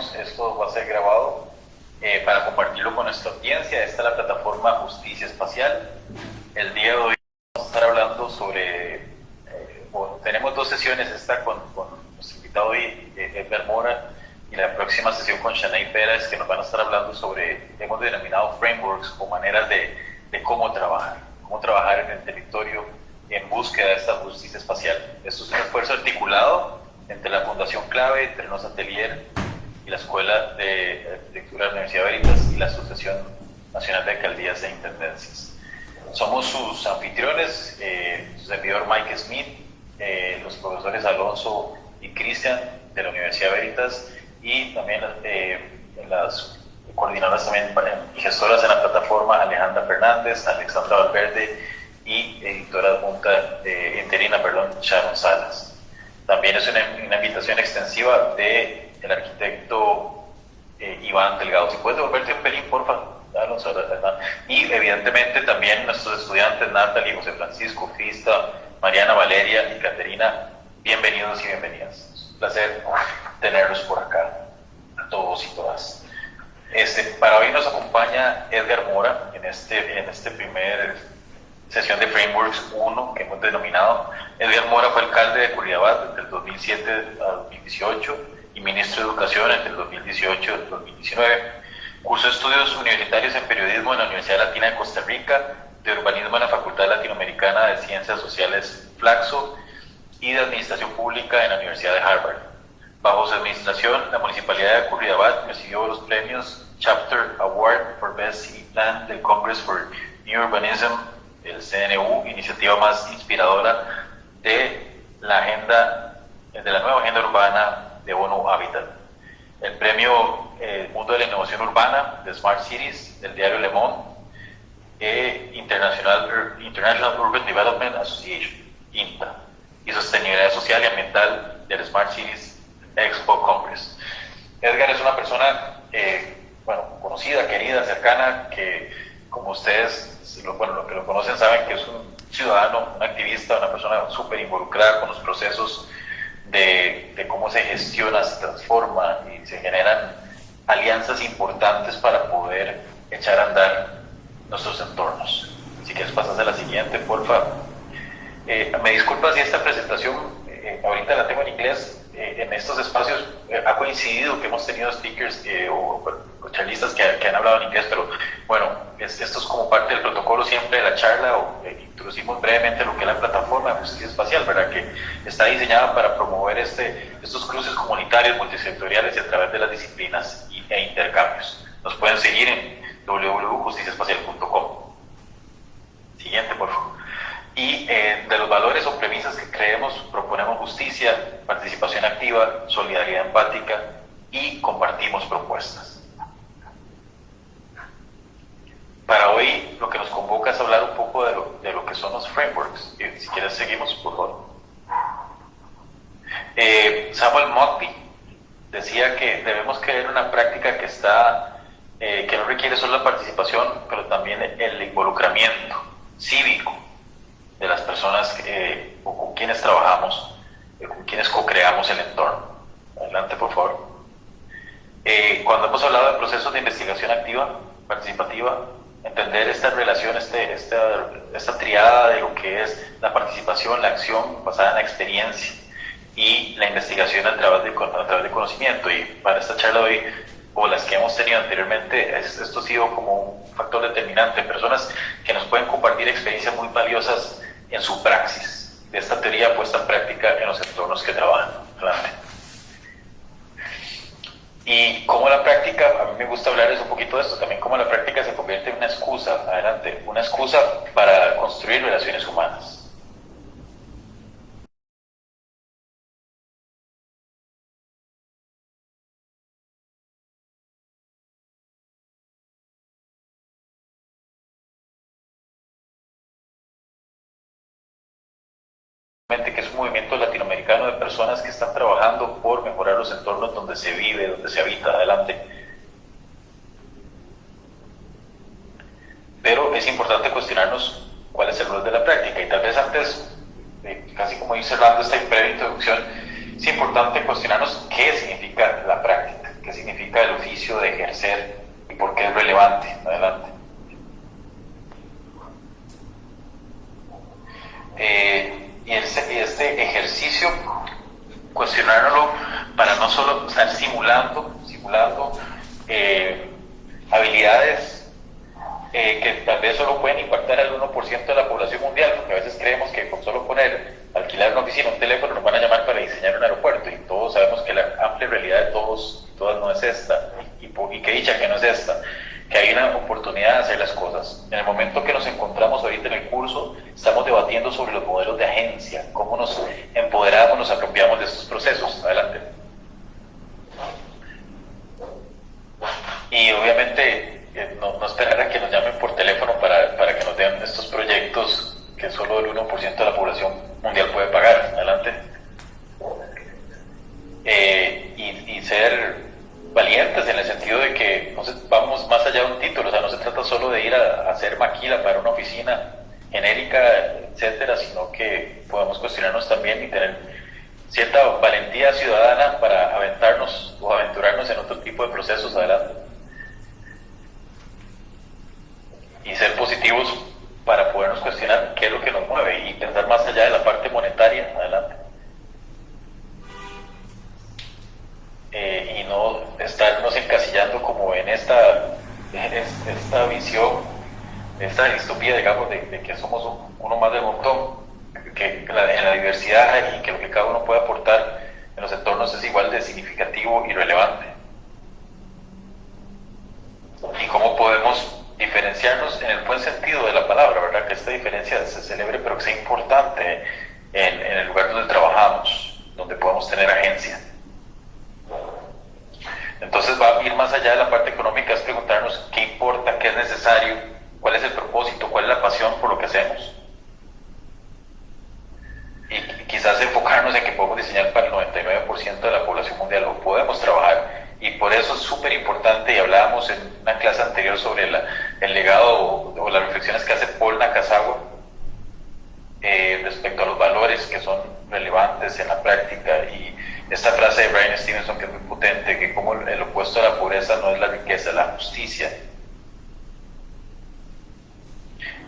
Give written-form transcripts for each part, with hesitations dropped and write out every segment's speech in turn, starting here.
sabemos, esto va a ser grabado para compartirlo con nuestra audiencia. Esta es la plataforma Justicia Espacial. El día de hoy vamos a estar hablando sobre, tenemos dos sesiones, esta con nuestro invitado hoy, Edgar Mora, y la próxima sesión con Shanae Pérez, que nos van a estar hablando sobre, hemos denominado frameworks o maneras de cómo trabajar en el territorio en búsqueda de esta justicia espacial. Esto es un esfuerzo articulado entre la Fundación Clave, entre Nos Atelier y la Escuela de Arquitectura de la Universidad Veritas y la Asociación Nacional de Alcaldías e Intendencias. Somos sus anfitriones, su servidor Mike Smith, los profesores Alonso y Cristian de la Universidad Veritas, y también las coordinadoras también y gestoras en la plataforma Alejandra Fernández, Alexandra Valverde y editora adjunta interina, Sharon Salas. También es una invitación extensiva del arquitecto Iván Delgado. Si puedes devolverte un pelín, porfa, Alonso. Y evidentemente también nuestros estudiantes Natalie, José Francisco, Crista, Mariana, Valeria y Caterina, bienvenidos y bienvenidas. Es un placer tenerlos por acá, a todos y todas. Para hoy nos acompaña Edgar Mora en este primer sesión de Frameworks 1 que hemos denominado. Edgar Mora fue alcalde de Curridabat entre el 2007 a 2018 y ministro de Educación entre el 2018 y 2019. Cursó estudios universitarios en periodismo en la Universidad Latina de Costa Rica, de urbanismo en la Facultad Latinoamericana de Ciencias Sociales Flaxo y de Administración Pública en la Universidad de Harvard. Bajo su administración, la Municipalidad de Curridabat recibió los premios Chapter Award for Best City Plan del Congress for New Urbanism, el CNU, iniciativa más inspiradora de la nueva agenda urbana de ONU Habitat. El premio Mundo de la Innovación Urbana de Smart Cities del diario Le Monde, International Urban Development Association, INTA, y Sostenibilidad Social y Ambiental del Smart Cities Expo Congress. Edgar es una persona conocida, querida, cercana, que como ustedes los que lo conocen saben que es un ciudadano, un activista, una persona súper involucrada con los procesos de cómo se gestiona, se transforma y se generan alianzas importantes para poder echar a andar nuestros entornos. Si quieres pasas a la siguiente, porfa. Me disculpas si esta presentación ahorita la tengo en inglés. En estos espacios ha coincidido que hemos tenido speakers o charlistas que han hablado en inglés, pero bueno, esto es como parte del protocolo siempre de la charla, introducimos brevemente lo que es la plataforma de justicia espacial, ¿verdad? Que está diseñada para promover estos cruces comunitarios, multisectoriales y a través de las disciplinas e intercambios. Nos pueden seguir en www.justiciaespacial.com. Siguiente, por favor. Y de los valores o premisas que creemos, proponemos justicia, participación activa, solidaridad empática y compartimos propuestas. Para hoy lo que nos convoca es hablar un poco de lo que son los frameworks. Si quieres seguimos, por favor. Samuel Mockbee decía que debemos crear una práctica que no requiere solo la participación, pero también el involucramiento cívico de las personas con quienes trabajamos, con quienes co-creamos el entorno. Adelante, por favor. Cuando hemos hablado de procesos de investigación activa, participativa, entender esta relación, esta triada de lo que es la participación, la acción basada en la experiencia y la investigación a través de conocimiento. Y para esta charla de hoy, o las que hemos tenido anteriormente, esto ha sido como un factor determinante. Personas que nos pueden compartir experiencias muy valiosas en su praxis, de esta teoría puesta en práctica en los entornos que trabajan, claramente. Y cómo la práctica, a mí me gusta hablarles un poquito de esto, también cómo la práctica se convierte en una excusa, una excusa para construir relaciones humanas. Que es un movimiento latinoamericano de personas que están trabajando por mejorar los entornos donde se vive, donde se habita. Adelante. Pero es importante cuestionarnos cuál es el rol de la práctica, y tal vez antes, casi como ir cerrando esta breve introducción, es importante cuestionarnos qué significa la práctica, qué significa el oficio de ejercer y por qué es relevante. Adelante. Y este ejercicio, cuestionárnoslo para no solo estar simulando habilidades que tal vez solo pueden impactar al 1% de la población mundial, porque a veces creemos que con solo alquilar una oficina, un teléfono, nos van a llamar para diseñar un aeropuerto, y todos sabemos que la amplia realidad de todos y todas no es esta, y que dicha que no es esta, que hay una oportunidad de hacer las cosas. En el momento que nos encontramos ahorita en el curso, estamos debatiendo sobre los modelos de agencia, cómo nos empoderamos, nos apropiamos de estos procesos. Adelante. Y obviamente no esperar a que nos llamen por teléfono para que nos den estos proyectos que solo el 1% de la población mundial puede pagar. Adelante. Y ser valientes en el sentido de que vamos más allá de un título, o sea, no se trata solo de ir a hacer maquila para una oficina genérica, etcétera, sino que podemos cuestionarnos también y tener cierta valentía ciudadana para aventarnos o aventurarnos en otro tipo de procesos. Adelante. Y ser positivos para podernos cuestionar qué es lo que nos mueve y pensar más allá de la parte monetaria. Adelante. Y no estarnos encasillando como en esta visión, esta distopía, digamos, de que somos uno más del montón, que en la diversidad y que lo que cada uno puede aportar en los entornos es igual de significativo y relevante. Y cómo podemos diferenciarnos en el buen sentido de la palabra, ¿verdad? Que esta diferencia se celebre, pero que sea importante en el lugar donde trabajamos, donde podemos tener agencia. Entonces va a ir más allá de la parte económica, es preguntarnos qué importa, qué es necesario, cuál es el propósito, cuál es la pasión por lo que hacemos. Y quizás enfocarnos en que podemos diseñar para el 99% de la población mundial, o podemos trabajar. Y por eso es súper importante, y hablábamos en una clase anterior sobre el legado o las reflexiones que hace Paul Nakazawa respecto a los valores que son relevantes en la práctica, y esta frase de Brian Stevenson que es muy potente, que como el opuesto a la pobreza no es la riqueza, es la justicia.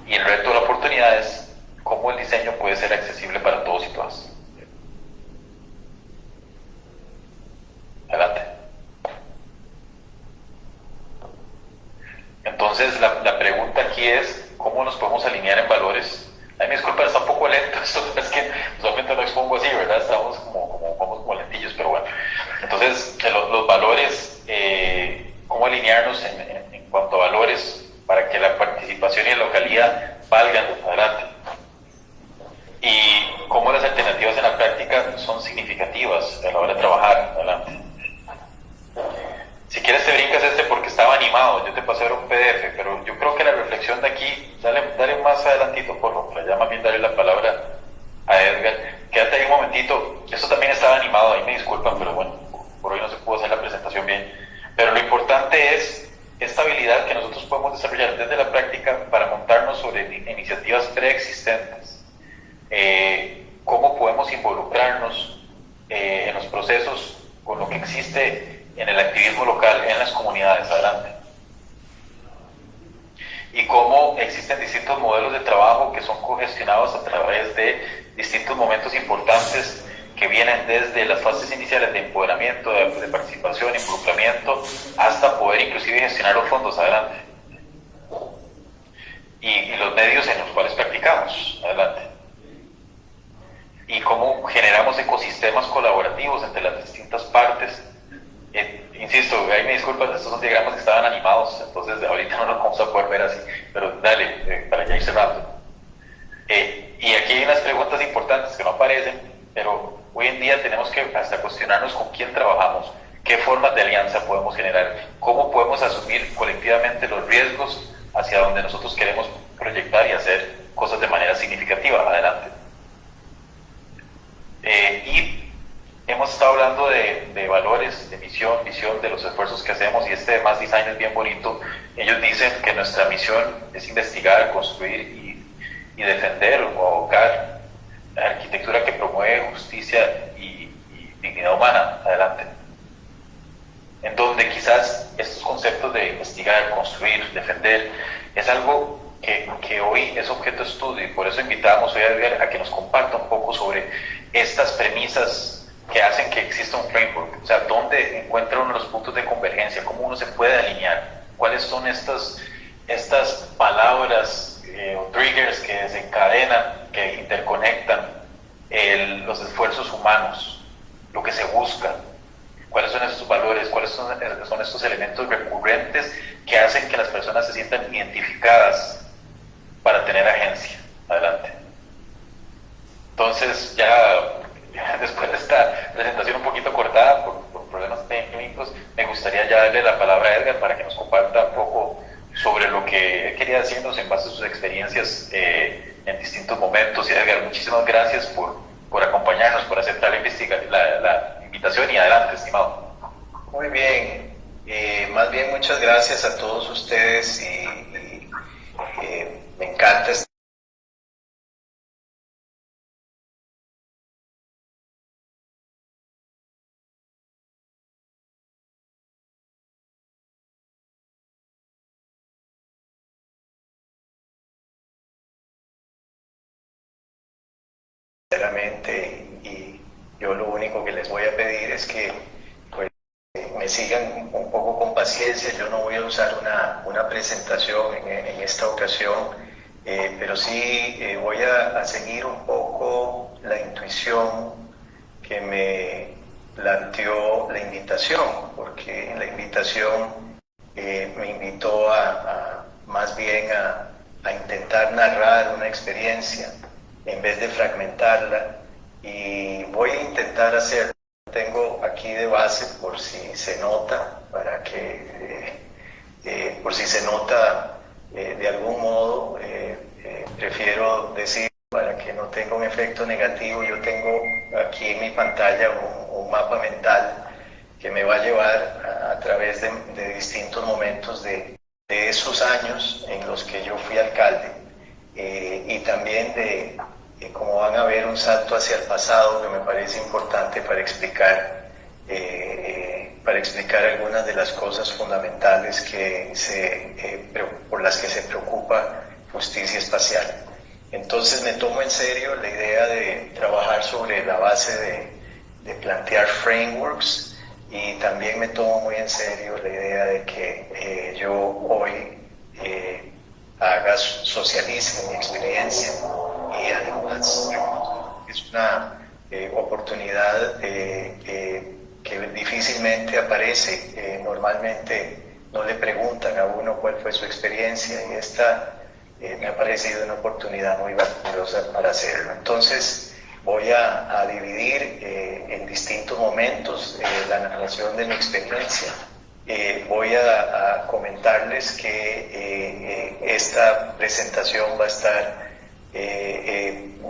Y el reto de la oportunidad es cómo el diseño puede ser accesible para todos y todas. Adelante. Entonces la pregunta aquí es ¿cómo nos podemos alinear en valores? Ay, me disculpa, está un poco lento esto, es que usualmente lo expongo así, ¿verdad? Estamos como lentillos, pero bueno. Entonces, los valores, cómo alinearnos en cuanto a valores para que la participación y la localidad valgan. Adelante. Y cómo las alternativas en la práctica son significativas a la hora de trabajar. Adelante. Si quieres te brincas porque estaba animado, yo te pasé a ver un PDF, pero yo creo que la reflexión de aquí, dale más adelantito, por favor, ya más bien darle la palabra a Edgar. Quédate ahí un momentito, esto también estaba animado, ahí me disculpan, pero bueno, por hoy no se pudo hacer la presentación bien. Pero lo importante es esta habilidad que nosotros podemos desarrollar desde la práctica para montarnos sobre iniciativas preexistentes. Cómo podemos involucrarnos en los procesos con lo que existe en el activismo local, en las comunidades. Adelante. Y cómo existen distintos modelos de trabajo que son cogestionados a través de distintos momentos importantes que vienen desde las fases iniciales de empoderamiento, de participación, involucramiento, hasta poder inclusive gestionar los fondos. Adelante. Y los medios en los cuales practicamos. Adelante. Y cómo generamos ecosistemas colaborativos entre las distintas partes. Insisto, ahí me disculpan, estos son diagramas que estaban animados, entonces ahorita no los vamos a poder ver así, pero dale, para ya ir cerrando. Y aquí hay unas preguntas importantes que no aparecen, pero hoy en día tenemos que hasta cuestionarnos con quién trabajamos, qué formas de alianza podemos generar, cómo podemos asumir colectivamente los riesgos hacia donde nosotros queremos proyectar y hacer cosas de manera significativa. Adelante. Y hemos estado hablando de valores, de misión, visión, de los esfuerzos que hacemos, y este de Más Design es bien bonito. Ellos dicen que nuestra misión es investigar, construir y defender o abocar la arquitectura que promueve justicia y dignidad humana. Adelante. en donde quizás estos conceptos de investigar, construir, defender, es algo que hoy es objeto de estudio, y por eso invitamos hoy a Edgar a que nos comparta un poco sobre estas premisas que hacen que exista un framework, o sea, dónde encuentra uno los puntos de convergencia, cómo uno se puede alinear, cuáles son estas palabras o triggers que desencadenan, que interconectan los esfuerzos humanos, lo que se busca, cuáles son esos valores, cuáles son estos elementos recurrentes que hacen que las personas se sientan identificadas para tener agencia. Adelante. Entonces, ya después de esta presentación un poquito cortada por problemas técnicos, me gustaría ya darle la palabra a Edgar para que nos comparta un poco sobre lo que él quería decirnos en base a sus experiencias en distintos momentos. Y Edgar, muchísimas gracias por acompañarnos, por aceptar la invitación, y adelante, estimado. Muy bien, más bien muchas gracias a todos ustedes y me encanta estar y yo lo único que les voy a pedir es que pues, me sigan un poco con paciencia. Yo no voy a usar una presentación en esta ocasión, pero sí voy a seguir un poco la intuición que me planteó la invitación, porque la invitación me invitó más bien a intentar narrar una experiencia en vez de fragmentarla, y voy a intentar hacerlo. Tengo aquí de base, por si se nota, por si se nota de algún modo, prefiero decir, para que no tenga un efecto negativo, yo tengo aquí en mi pantalla un mapa mental que me va a llevar a través de distintos momentos de esos años en los que yo fui alcalde, y también como van a ver, un salto hacia el pasado que me parece importante para explicar algunas de las cosas fundamentales por las que se preocupa Justicia Espacial. Entonces me tomo en serio la idea de trabajar sobre la base de plantear frameworks, y también me tomo muy en serio la idea de que yo hoy socialice mi experiencia, y además es una oportunidad que difícilmente aparece. Normalmente no le preguntan a uno cuál fue su experiencia, y esta me ha parecido una oportunidad muy valiosa para hacerlo. Entonces voy a dividir en distintos momentos la narración de mi experiencia. Voy a comentarles que esta presentación va a estar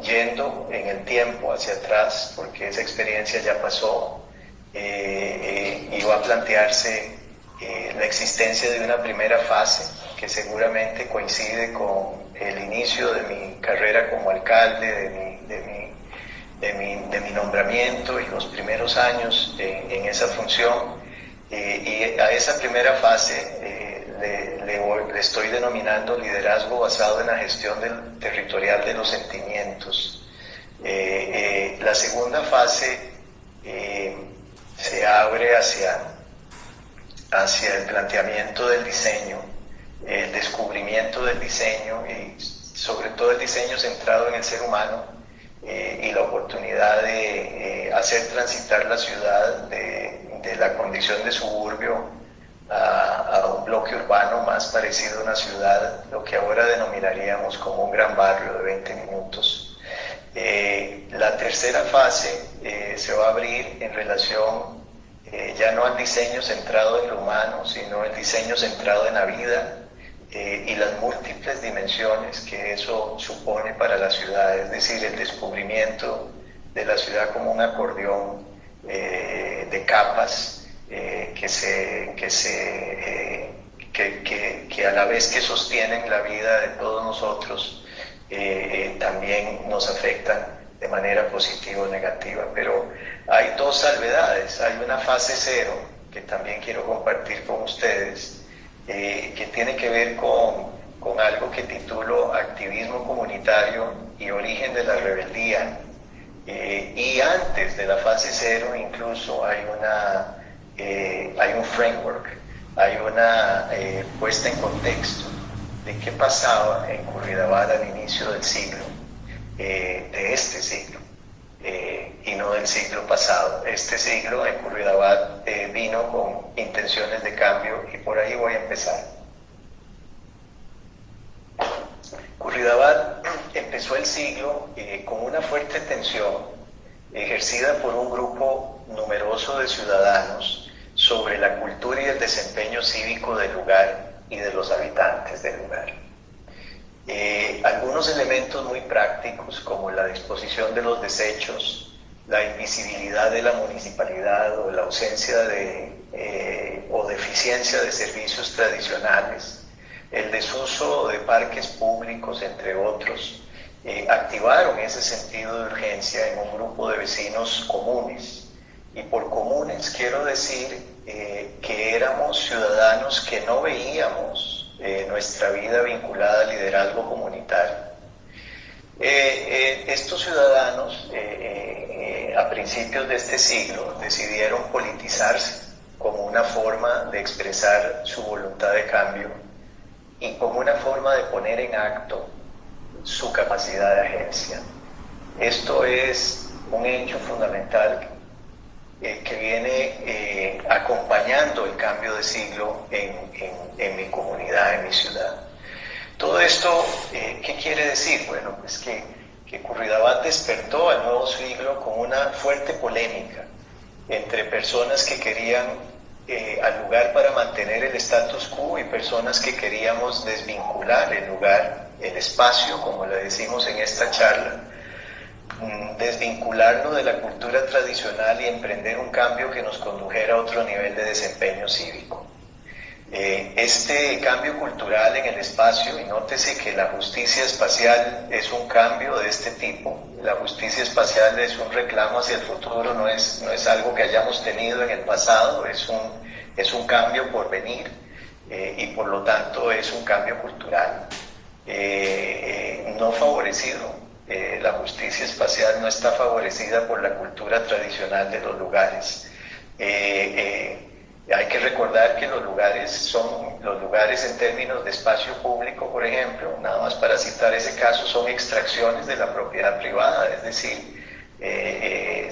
yendo en el tiempo hacia atrás, porque esa experiencia ya pasó, y va a plantearse la existencia de una primera fase que seguramente coincide con el inicio de mi carrera como alcalde, de mi nombramiento y los primeros años en esa función. Y a esa primera fase le estoy denominando liderazgo basado en la gestión territorial de los sentimientos. La segunda fase se abre hacia el planteamiento del diseño, el descubrimiento del diseño, y sobre todo el diseño centrado en el ser humano, y la oportunidad de hacer transitar la ciudad de la condición de suburbio a un bloque urbano más parecido a una ciudad, lo que ahora denominaríamos como un gran barrio de 20 minutos. La tercera fase se va a abrir en relación ya no al diseño centrado en lo humano, sino el diseño centrado en la vida, y las múltiples dimensiones que eso supone para la ciudad, es decir, el descubrimiento de la ciudad como un acordeón de capas que a la vez que sostienen la vida de todos nosotros, también nos afectan de manera positiva o negativa. Pero hay dos salvedades. Hay una fase cero, que también quiero compartir con ustedes, que tiene que ver con algo que titulo Activismo Comunitario y Origen de la Rebeldía. Y antes de la fase cero incluso hay un framework, hay una puesta en contexto de qué pasaba en Curridabat al inicio del siglo, de este siglo, y no del siglo pasado. Este siglo en Curridabat vino con intenciones de cambio y por ahí voy a empezar. Curridabat empezó el siglo con una fuerte tensión ejercida por un grupo numeroso de ciudadanos sobre la cultura y el desempeño cívico del lugar y de los habitantes del lugar. Algunos elementos muy prácticos como la disposición de los desechos, la invisibilidad de la municipalidad o la ausencia o deficiencia de servicios tradicionales, el desuso de parques públicos, entre otros, activaron ese sentido de urgencia en un grupo de vecinos comunes. Y por comunes quiero decir que éramos ciudadanos que no veíamos nuestra vida vinculada al liderazgo comunitario. Estos ciudadanos a principios de este siglo decidieron politizarse como una forma de expresar su voluntad de cambio y como una forma de poner en acto su capacidad de agencia. Esto es un hecho fundamental que viene acompañando el cambio de siglo en mi comunidad, en mi ciudad. Todo esto, ¿qué quiere decir? Bueno, pues que Curridabat despertó al nuevo siglo con una fuerte polémica entre personas que querían al lugar para mantener el status quo y personas que queríamos desvincular el lugar, el espacio, como le decimos en esta charla, desvincularlo de la cultura tradicional y emprender un cambio que nos condujera a otro nivel de desempeño cívico. Este cambio cultural en el espacio, y nótese que la justicia espacial es un cambio de este tipo. La justicia espacial es un reclamo hacia el futuro, no es algo que hayamos tenido en el pasado, es un cambio por venir y por lo tanto es un cambio cultural no favorecido. La justicia espacial no está favorecida por la cultura tradicional de los lugares. Hay que recordar que los lugares en términos de espacio público, por ejemplo, nada más para citar ese caso, son extracciones de la propiedad privada, es decir,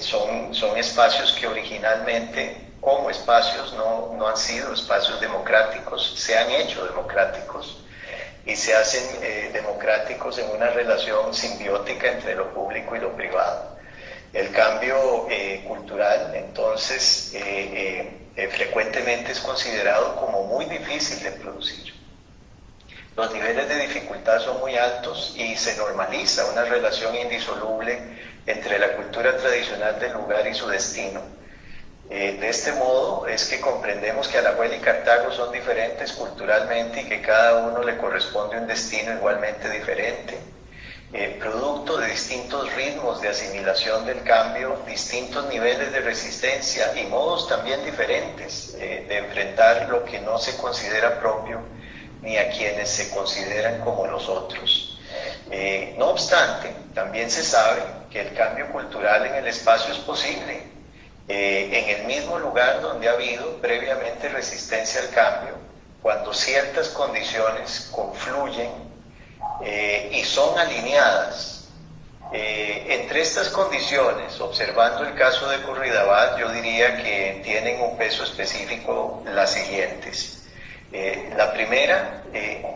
son espacios que originalmente como espacios no han sido espacios democráticos, se han hecho democráticos y se hacen democráticos en una relación simbiótica entre lo público y lo privado. El cambio cultural, entonces, frecuentemente es considerado como muy difícil de producir. Los niveles de dificultad son muy altos y se normaliza una relación indisoluble entre la cultura tradicional del lugar y su destino. De este modo es que comprendemos que Alajuela y Cartago son diferentes culturalmente y que cada uno le corresponde un destino igualmente diferente. Producto de distintos ritmos de asimilación del cambio, distintos niveles de resistencia y modos también diferentes de enfrentar lo que no se considera propio ni a quienes se consideran como los otros. No obstante, también se sabe que el cambio cultural en el espacio es posible, en el mismo lugar donde ha habido previamente resistencia al cambio, cuando ciertas condiciones confluyen y son alineadas. Entre estas condiciones, observando el caso de Curridabat, yo diría que tienen un peso específico las siguientes. La primera,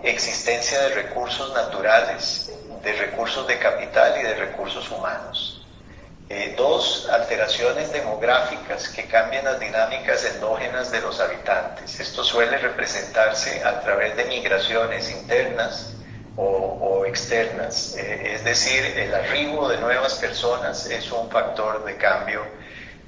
existencia de recursos naturales, de recursos de capital y de recursos humanos. Dos, alteraciones demográficas que cambian las dinámicas endógenas de los habitantes. Esto suele representarse a través de migraciones internas o externas, es decir, el arribo de nuevas personas es un factor de cambio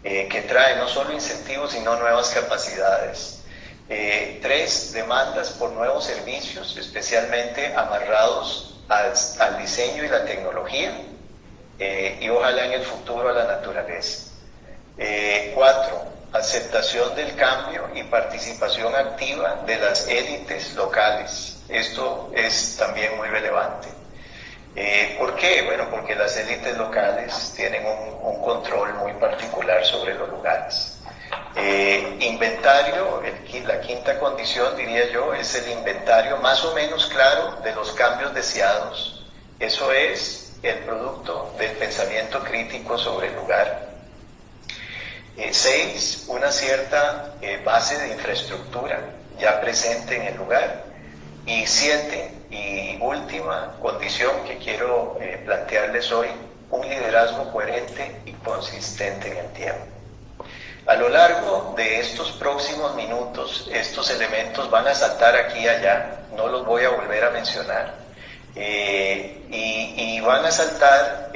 que trae no solo incentivos sino nuevas capacidades. Tres, demandas por nuevos servicios, especialmente amarrados al diseño y la tecnología, y ojalá en el futuro a la naturaleza. Cuatro, aceptación del cambio y participación activa de las élites locales. Esto es también muy relevante. ¿Por qué? Bueno, porque las élites locales tienen un control muy particular sobre los lugares. Inventario, la quinta condición, diría yo, es el inventario más o menos claro de los cambios deseados. Eso es el producto del pensamiento crítico sobre el lugar. 6, una cierta base de infraestructura ya presente en el lugar. Y 7, y última condición que quiero plantearles hoy, un liderazgo coherente y consistente en el tiempo. A lo largo de estos próximos minutos, estos elementos van a saltar aquí y allá, no los voy a volver a mencionar, y van a saltar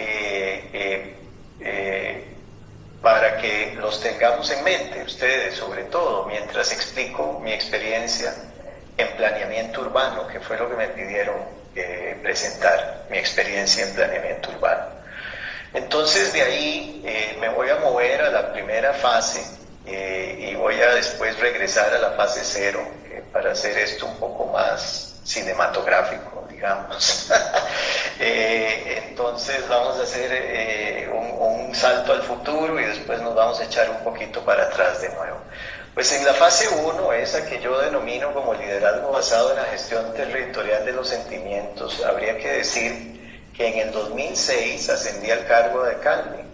para que los tengamos en mente, ustedes sobre todo, mientras explico mi experiencia en planeamiento urbano, que fue lo que me pidieron presentar, mi experiencia en planeamiento urbano. Entonces de ahí me voy a mover a la primera fase y voy a después regresar a la fase 0 para hacer esto un poco más cinematográfico, digamos. Entonces vamos a hacer un salto al futuro y después nos vamos a echar un poquito para atrás de nuevo. Pues en la fase 1, esa que yo denomino como liderazgo basado en la gestión territorial de los sentimientos, habría que decir que en el 2006 ascendí al cargo de alcalde.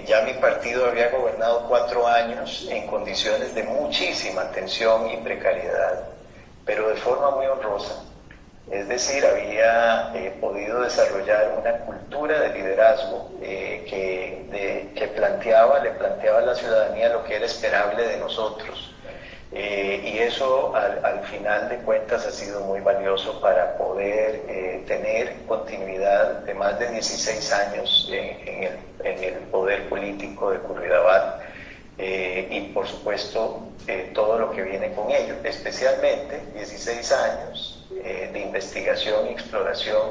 Ya mi partido había gobernado 4 años en condiciones de muchísima tensión y precariedad, pero de forma muy honrosa. Es decir, había podido desarrollar una cultura de liderazgo que le planteaba a la ciudadanía lo que era esperable de nosotros. Y eso al final de cuentas ha sido muy valioso para poder tener continuidad de más de 16 años en el poder político de Curridabat y por supuesto todo lo que viene con ello, especialmente 16 años de investigación y exploración,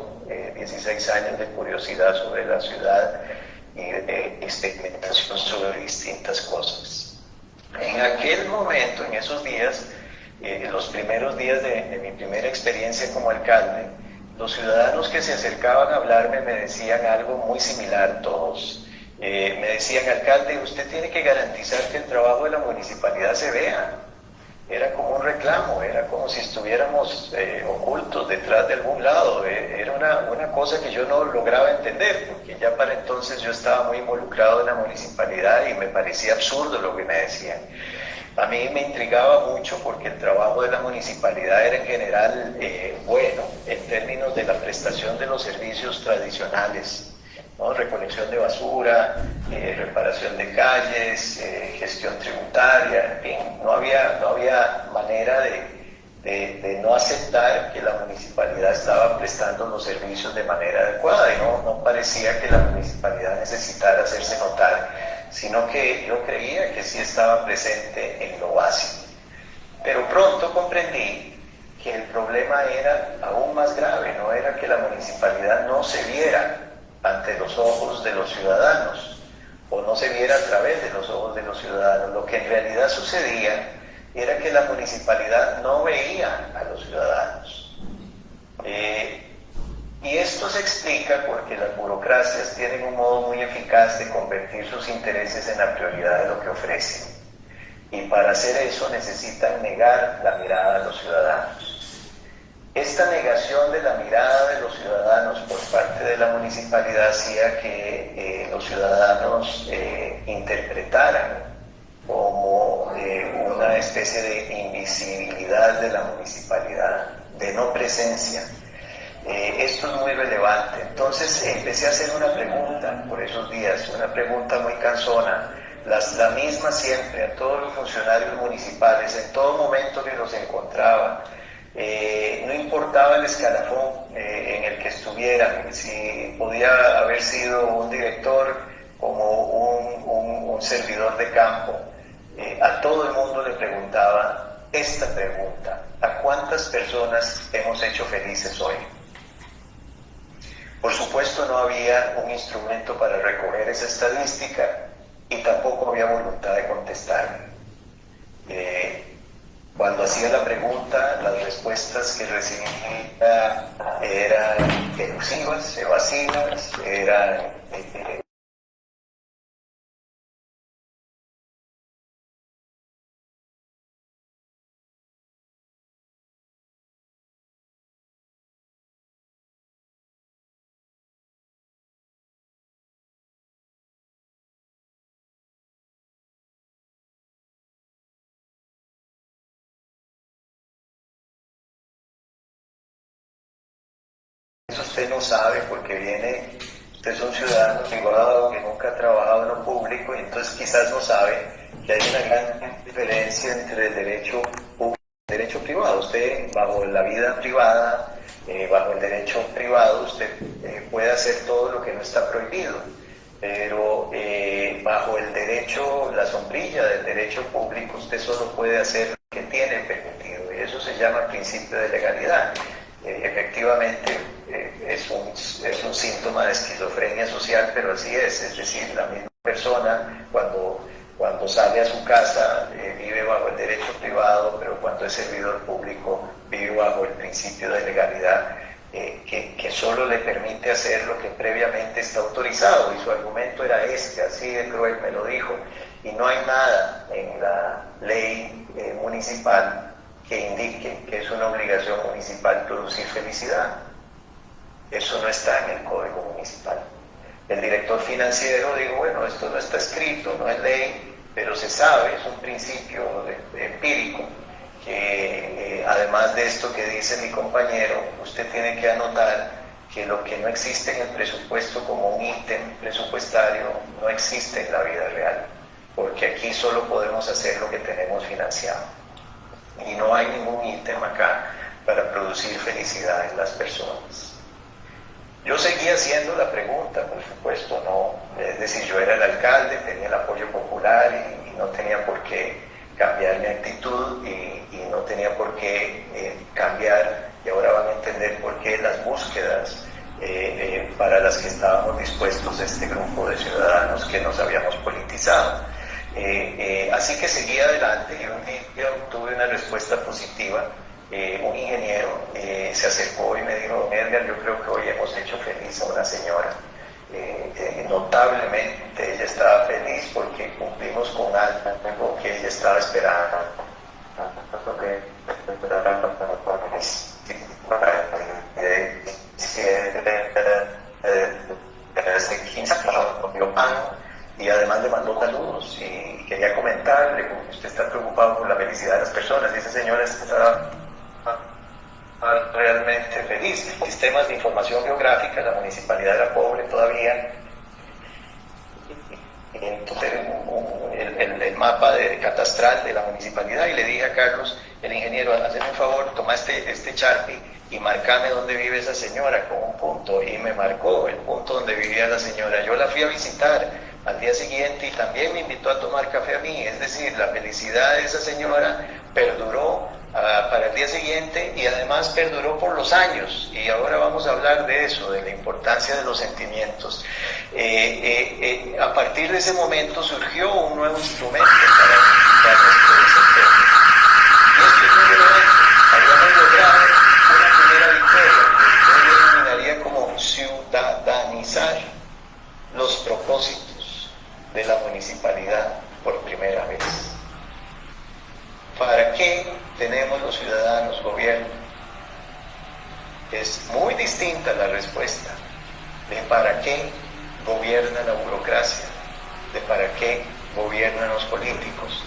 16 años de curiosidad sobre la ciudad y de experimentación sobre distintas cosas. En aquel momento, en esos días, los primeros días de mi primera experiencia como alcalde, los ciudadanos que se acercaban a hablarme me decían algo muy similar todos. Me decían, alcalde, usted tiene que garantizar que el trabajo de la municipalidad se vea. Era como un reclamo, era como si estuviéramos ocultos detrás de algún lado. Era una cosa que yo no lograba entender, porque ya para entonces yo estaba muy involucrado en la municipalidad y me parecía absurdo lo que me decían. A mí me intrigaba mucho porque el trabajo de la municipalidad era en general bueno en términos de la prestación de los servicios tradicionales, ¿no? Recolección de basura, reparación de calles, gestión tributaria, en fin, no había manera de no aceptar que la municipalidad estaba prestando los servicios de manera adecuada y no parecía que la municipalidad necesitara hacerse notar, sino que yo creía que sí estaba presente en lo básico. Pero pronto comprendí que el problema era aún más grave, no era que la municipalidad no se viera ante los ojos de los ciudadanos o no se viera a través de los ojos de los ciudadanos. Lo que en realidad sucedía era que la municipalidad no veía a los ciudadanos. Y esto se explica porque las burocracias tienen un modo muy eficaz de convertir sus intereses en la prioridad de lo que ofrecen. Y para hacer eso necesitan negar la mirada a los ciudadanos. Esta negación de la mirada de los ciudadanos por parte de la municipalidad hacía que los ciudadanos interpretaran como una especie de invisibilidad de la municipalidad, de no presencia. Esto es muy relevante. Entonces empecé a hacer una pregunta por esos días, una pregunta muy cansona, la misma siempre a todos los funcionarios municipales, en todo momento que los encontraba. No importaba el escalafón en el que estuvieran, si podía haber sido un director como un servidor de campo, a todo el mundo le preguntaba esta pregunta: ¿a cuántas personas hemos hecho felices hoy? Por supuesto no había un instrumento para recoger esa estadística y tampoco había voluntad de contestarme. respuestas que recibía eran elusivas, evasivas, eran eso usted no sabe porque usted es un ciudadano privado que nunca ha trabajado en lo público y entonces quizás no sabe que hay una gran diferencia entre el derecho público y el derecho privado. Usted bajo la vida privada, bajo el derecho privado, usted puede hacer todo lo que no está prohibido, pero bajo el derecho, la sombrilla del derecho público, usted solo puede hacer lo que tiene permitido y eso se llama principio de legalidad. Efectivamente es un síntoma de esquizofrenia social, pero así es decir, la misma persona cuando sale a su casa vive bajo el derecho privado, pero cuando es servidor público vive bajo el principio de legalidad que solo le permite hacer lo que previamente está autorizado, y su argumento era así de cruel me lo dijo, y no hay nada en la ley municipal que indique que es una obligación municipal producir felicidad. Eso no está en el Código Municipal. El director financiero dijo, bueno, esto no está escrito, no es ley, pero se sabe, es un principio empírico, que además de esto que dice mi compañero, usted tiene que anotar que lo que no existe en el presupuesto como un ítem presupuestario no existe en la vida real, porque aquí solo podemos hacer lo que tenemos financiado. Y no hay ningún ítem acá para producir felicidad en las personas. Yo seguía haciendo la pregunta, por supuesto, no, es decir, yo era el alcalde, tenía el apoyo popular y no tenía por qué cambiar mi actitud y no tenía por qué cambiar, y ahora van a entender por qué las búsquedas para las que estábamos dispuestos este grupo de ciudadanos que nos habíamos politizado. Así que seguí adelante y un día obtuve una respuesta positiva. Un ingeniero se acercó y me dijo, don Edgar, yo creo que hoy hemos hecho feliz a una señora. Notablemente ella estaba feliz porque cumplimos con algo que ella estaba esperando. Desde 15 comió pan y además le mandó saludos y quería comentarle, como usted está preocupado por la felicidad de las personas, y esa señora está realmente feliz. Sistemas de información geográfica, la municipalidad era pobre todavía, entonces el mapa catastral de la municipalidad, y le dije a Carlos, el ingeniero, hazme un favor, toma este Sharpie y marcame dónde vive esa señora con un punto, y me marcó el punto donde vivía la señora. Yo la fui a visitar al día siguiente y también me invitó a tomar café a mí, es decir, la felicidad de esa señora perduró para el día siguiente y además perduró por los años, y ahora vamos a hablar de eso, de la importancia de los sentimientos. A partir de ese momento surgió un nuevo instrumento para identificar nuestro desempeño. Y este nuevo habíamos logrado una primera victoria que yo denominaría como ciudadanizar los propósitos de la municipalidad por primera vez. ¿Para qué tenemos los ciudadanos gobierno? Es muy distinta la respuesta de para qué gobierna la burocracia, de para qué gobiernan los políticos.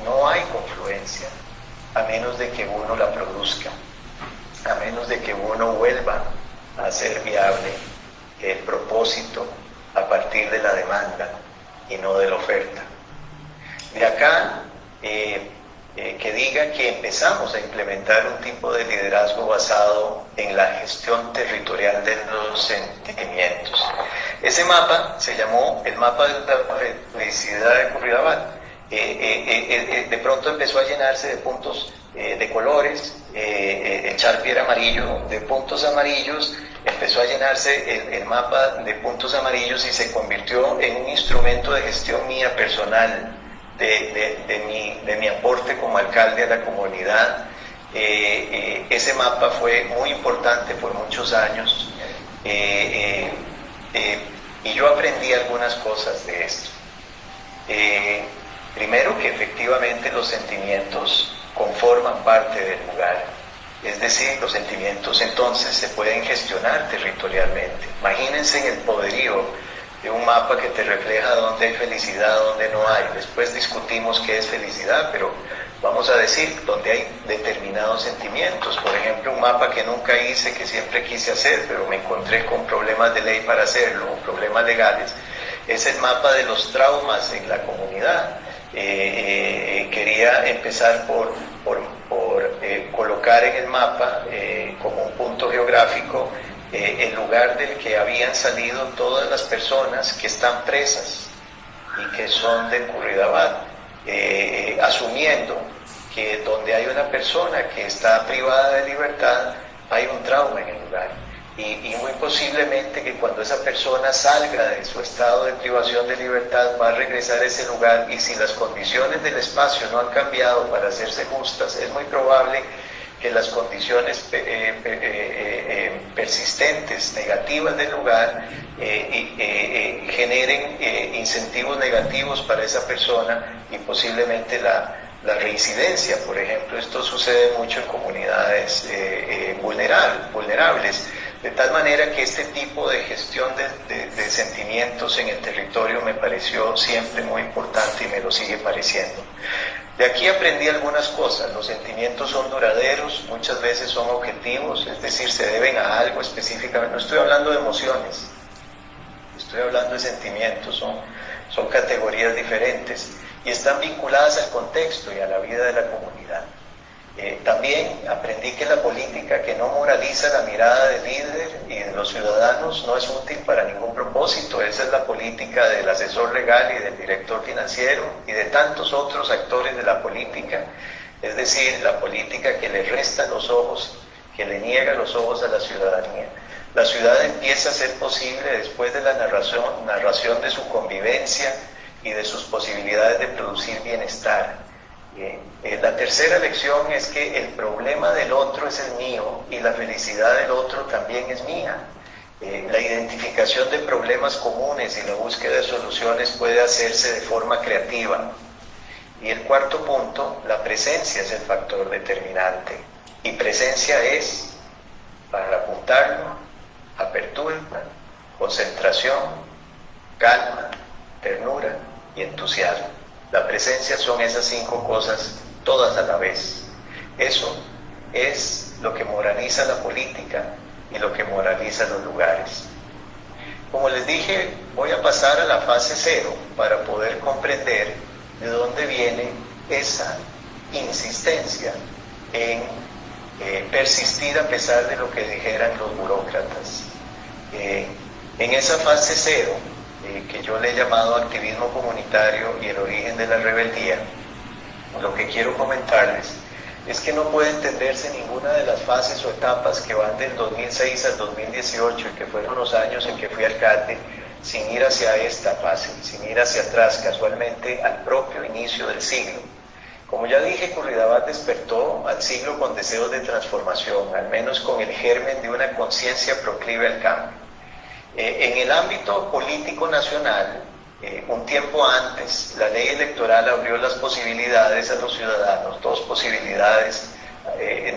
No hay confluencia, a menos de que uno la produzca, a menos de que uno vuelva a hacer viable el propósito a partir de la demanda y no de la oferta. De acá que diga que empezamos a implementar un tipo de liderazgo basado en la gestión territorial de los sentimientos. Ese mapa se llamó el mapa de la felicidad de Curridabat. De pronto empezó a llenarse de puntos de colores, el Sharpie era amarillo, de puntos amarillos, empezó a llenarse el mapa de puntos amarillos y se convirtió en un instrumento de gestión mía personal, de mi aporte como alcalde a la comunidad. Ese mapa fue muy importante por muchos años y yo aprendí algunas cosas de esto. Primero, que efectivamente los sentimientos conforman parte del lugar, es decir, los sentimientos entonces se pueden gestionar territorialmente. Imagínense en el poderío de un mapa que te refleja dónde hay felicidad, dónde no hay. Después discutimos qué es felicidad, pero vamos a decir dónde hay determinados sentimientos. Por ejemplo, un mapa que nunca hice, que siempre quise hacer, pero me encontré con problemas de ley para hacerlo, problemas legales, es el mapa de los traumas en la comunidad. Quería empezar por colocar en el mapa como un punto geográfico el lugar del que habían salido todas las personas que están presas y que son de Curridabat, asumiendo que donde hay una persona que está privada de libertad hay un trauma en el lugar. Y muy posiblemente que cuando esa persona salga de su estado de privación de libertad va a regresar a ese lugar, y si las condiciones del espacio no han cambiado para hacerse justas, es muy probable que las condiciones persistentes, negativas del lugar, generen incentivos negativos para esa persona y posiblemente la reincidencia. Por ejemplo, esto sucede mucho en comunidades vulnerables, de tal manera que este tipo de gestión de sentimientos en el territorio me pareció siempre muy importante y me lo sigue pareciendo. De aquí aprendí algunas cosas. Los sentimientos son duraderos, muchas veces son objetivos, es decir, se deben a algo específicamente. No estoy hablando de emociones, estoy hablando de sentimientos, son categorías diferentes y están vinculadas al contexto y a la vida de la comunidad. También aprendí que la política que no moraliza la mirada del líder y de los ciudadanos no es útil para ningún propósito. Esa es la política del asesor legal y del director financiero y de tantos otros actores de la política, es decir, la política que le resta los ojos, que le niega los ojos a la ciudadanía. La ciudad empieza a ser posible después de la narración de su convivencia y de sus posibilidades de producir bienestar. La tercera lección es que el problema del otro es el mío y la felicidad del otro también es mía. La identificación de problemas comunes y la búsqueda de soluciones puede hacerse de forma creativa. Y el cuarto punto, la presencia es el factor determinante. Y presencia es, para apuntarlo, apertura, concentración, calma, ternura y entusiasmo. La presencia son esas 5 cosas todas a la vez. Eso es lo que moraliza la política y lo que moraliza los lugares. Como les dije, voy a pasar a la fase 0 para poder comprender de dónde viene esa insistencia en persistir a pesar de lo que dijeran los burócratas. En esa fase 0, que yo le he llamado activismo comunitario y el origen de la rebeldía, lo que quiero comentarles es que no puede entenderse ninguna de las fases o etapas que van del 2006 al 2018, y que fueron los años en que fui alcalde, sin ir hacia esta fase, sin ir hacia atrás, casualmente al propio inicio del siglo. Como ya dije, Curridabat despertó al siglo con deseos de transformación, al menos con el germen de una conciencia proclive al cambio. En el ámbito político nacional, un tiempo antes, la ley electoral abrió las posibilidades a los ciudadanos, 2 posibilidades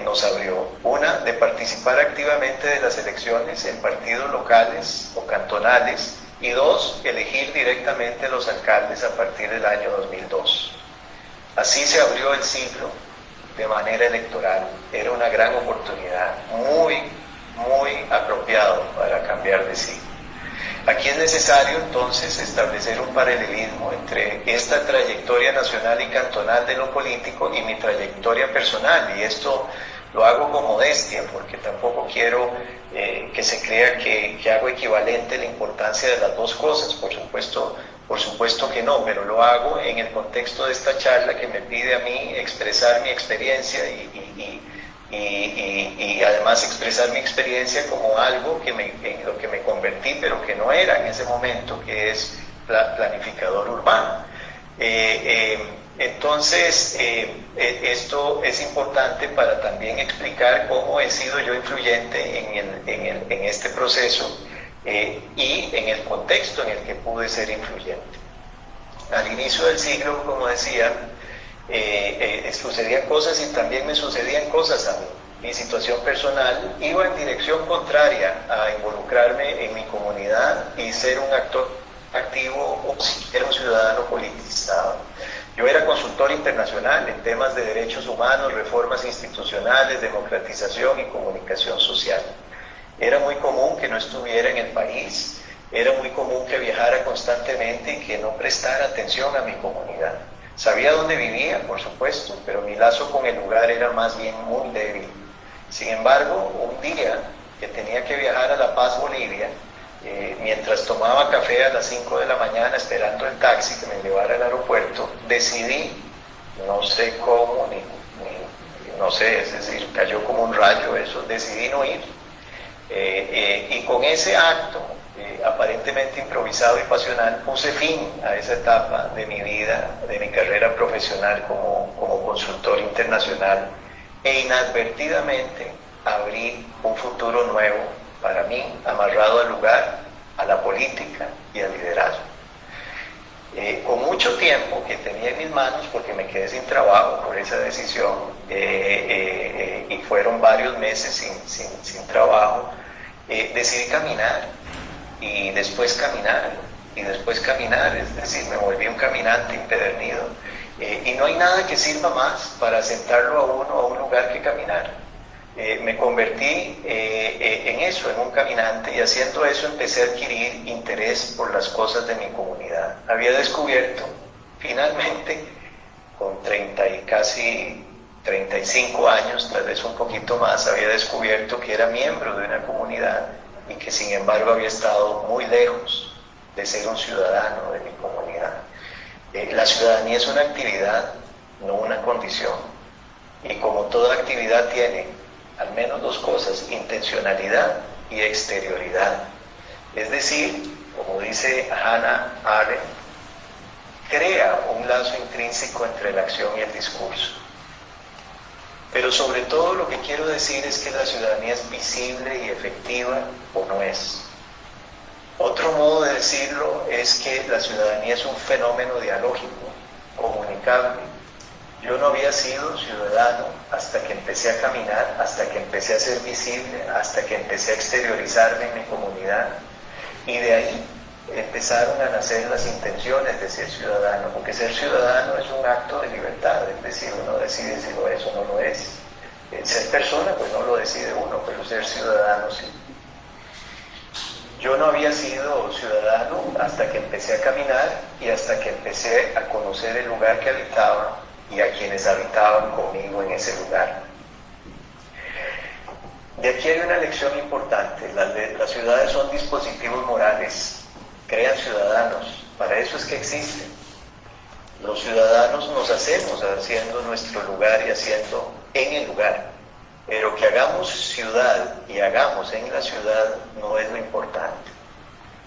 nos abrió. Una, de participar activamente de las elecciones en partidos locales o cantonales, y 2, elegir directamente los alcaldes a partir del año 2002. Así se abrió el siglo de manera electoral. Era una gran oportunidad, muy apropiado para cambiar de siglo. Aquí es necesario entonces establecer un paralelismo entre esta trayectoria nacional y cantonal de lo político y mi trayectoria personal, y esto lo hago con modestia porque tampoco quiero que se crea que hago equivalente la importancia de las 2 cosas. Por supuesto que no, pero lo hago en el contexto de esta charla que me pide a mí expresar mi experiencia y además expresar mi experiencia como algo en lo que me convertí, pero que no era en ese momento, que es planificador urbano. Entonces, esto es importante para también explicar cómo he sido yo influyente en este proceso y en el contexto en el que pude ser influyente. Al inicio del siglo, como decía, sucedían cosas y también me sucedían cosas a mí. Mi situación personal iba en dirección contraria a involucrarme en mi comunidad y ser un actor activo o ser un ciudadano politizado. Yo era consultor internacional en temas de derechos humanos, reformas institucionales, democratización y comunicación social. Era muy común que no estuviera en el país, era muy común que viajara constantemente y que no prestara atención a mi comunidad. Sabía dónde vivía, por supuesto, pero mi lazo con el lugar era más bien muy débil. Sin embargo, un día que tenía que viajar a La Paz, Bolivia, mientras tomaba café a las 5 de la mañana esperando el taxi que me llevara al aeropuerto, decidí, no sé cómo, no sé, es decir, cayó como un rayo eso, decidí no ir. Y con ese acto, aparentemente improvisado y pasional, puse fin a esa etapa de mi vida, de mi carrera profesional como consultor internacional, e inadvertidamente abrí un futuro nuevo para mí, amarrado al lugar, a la política y al liderazgo. Con mucho tiempo que tenía en mis manos, porque me quedé sin trabajo por esa decisión, y fueron varios meses sin trabajo, decidí caminar, y después caminar, es decir, me volví un caminante empedernido. Y no hay nada que sirva más para sentarlo a uno a un lugar que caminar. Me convertí en eso, en un caminante, y haciendo eso empecé a adquirir interés por las cosas de mi comunidad. Había descubierto, finalmente, con 30 y casi 35 años, tal vez un poquito más, había descubierto que era miembro de una comunidad y que sin embargo había estado muy lejos de ser un ciudadano de mi comunidad. La ciudadanía es una actividad, no una condición, y como toda actividad tiene al menos dos cosas: intencionalidad y exterioridad. Es decir, como dice Hannah Arendt, crea un lazo intrínseco entre la acción y el discurso. Pero sobre todo lo que quiero decir es que la ciudadanía es visible y efectiva o no es. Otro modo de decirlo es que la ciudadanía es un fenómeno dialógico, comunicable. Yo no había sido ciudadano hasta que empecé a caminar, hasta que empecé a ser visible, hasta que empecé a exteriorizarme en mi comunidad. Y de ahí empezaron a nacer las intenciones de ser ciudadano, porque ser ciudadano es un acto de libertad, es decir, uno decide si lo es o no lo es. Ser persona, pues no lo decide uno, pero ser ciudadano sí. Yo no había sido ciudadano hasta que empecé a caminar y hasta que empecé a conocer el lugar que habitaba y a quienes habitaban conmigo en ese lugar. De aquí hay una lección importante. Las ciudades son dispositivos morales, crean ciudadanos, para eso es que existen. Los ciudadanos nos hacemos haciendo nuestro lugar y haciendo en el lugar, pero que hagamos ciudad y hagamos en la ciudad no es lo importante,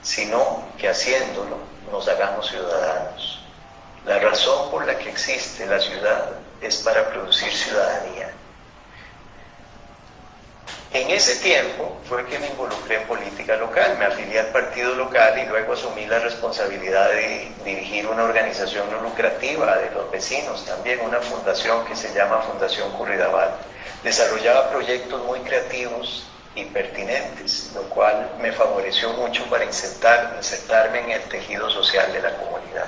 sino que haciéndolo nos hagamos ciudadanos. La razón por la que existe la ciudad es para producir ciudadanía. En ese tiempo fue que me involucré en política local, me afilié al partido local y luego asumí la responsabilidad de dirigir una organización no lucrativa de los vecinos, también una fundación que se llama Fundación Curridabat. Desarrollaba proyectos muy creativos y pertinentes, lo cual me favoreció mucho para insertarme en el tejido social de la comunidad.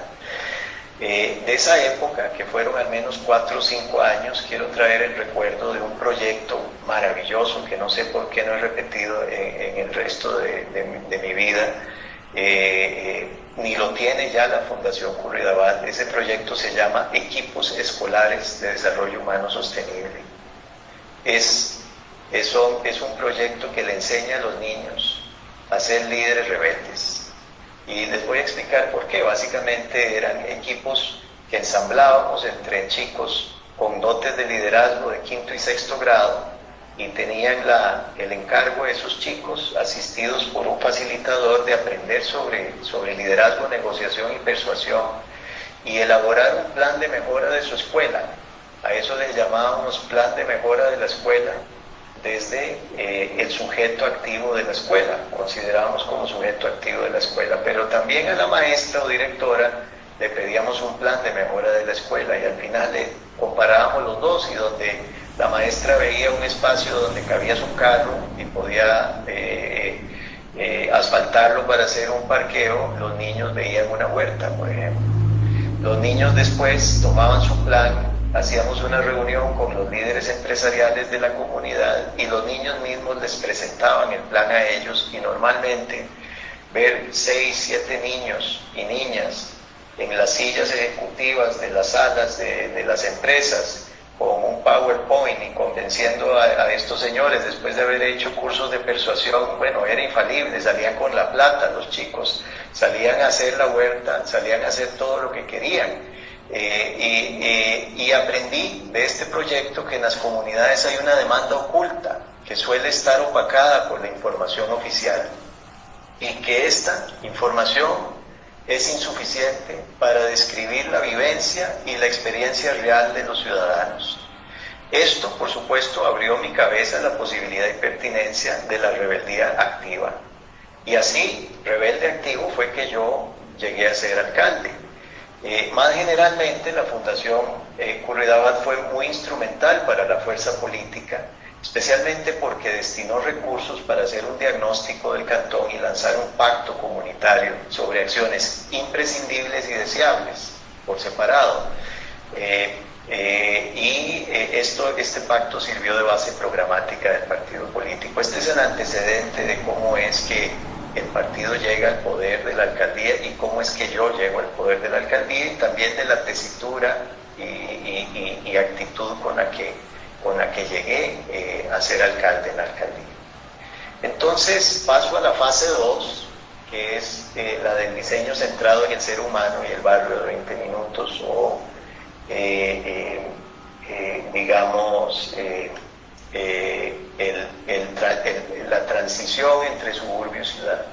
De esa época, que fueron al menos 4 o 5 años, quiero traer el recuerdo de un proyecto maravilloso que no sé por qué no he repetido en el resto de mi vida, ni lo tiene ya la Fundación Curridabat. Ese proyecto se llama Equipos Escolares de Desarrollo Humano Sostenible. Es un proyecto que le enseña a los niños a ser líderes rebeldes. Y les voy a explicar por qué. Básicamente eran equipos que ensamblábamos entre chicos con dotes de liderazgo de 5º y 6º grado, y tenían el encargo de esos chicos, asistidos por un facilitador, de aprender sobre liderazgo, negociación y persuasión. y elaborar un plan de mejora de su escuela. A eso le llamábamos plan de mejora de la escuela desde el sujeto activo de la escuela, considerábamos como sujeto activo de la escuela, pero también a la maestra o directora le pedíamos un plan de mejora de la escuela y al final le comparábamos los dos y donde la maestra veía un espacio donde cabía su carro y podía asfaltarlo para hacer un parqueo, los niños veían una huerta, por ejemplo. Los niños después tomaban su plan, hacíamos una reunión con los líderes empresariales de la comunidad y los niños mismos les presentaban el plan a ellos y normalmente ver 6, 7 niños y niñas en las sillas ejecutivas de las salas de las empresas con un PowerPoint y convenciendo a estos señores después de haber hecho cursos de persuasión, bueno, era infalible, salían con la plata los chicos, salían a hacer la huerta, salían a hacer todo lo que querían. Y aprendí de este proyecto que en las comunidades hay una demanda oculta que suele estar opacada por la información oficial y que esta información es insuficiente para describir la vivencia y la experiencia real de los ciudadanos. Esto, por supuesto, abrió mi cabeza a la posibilidad y pertinencia de la rebeldía activa. Y así, rebelde activo fue que yo llegué a ser alcalde. Más generalmente, la Fundación Curridabat fue muy instrumental para la fuerza política, especialmente porque destinó recursos para hacer un diagnóstico del cantón y lanzar un pacto comunitario sobre acciones imprescindibles y deseables, por separado. Este pacto sirvió de base programática del partido político. Este es el antecedente de cómo es que el partido llega al poder de la alcaldía y cómo es que yo llego al poder de la alcaldía y también de la tesitura y actitud con la que llegué a ser alcalde en la alcaldía. Entonces paso a la fase 2, que es la del diseño centrado en el ser humano y el barrio de 20 minutos o la transición entre suburbio y ciudad.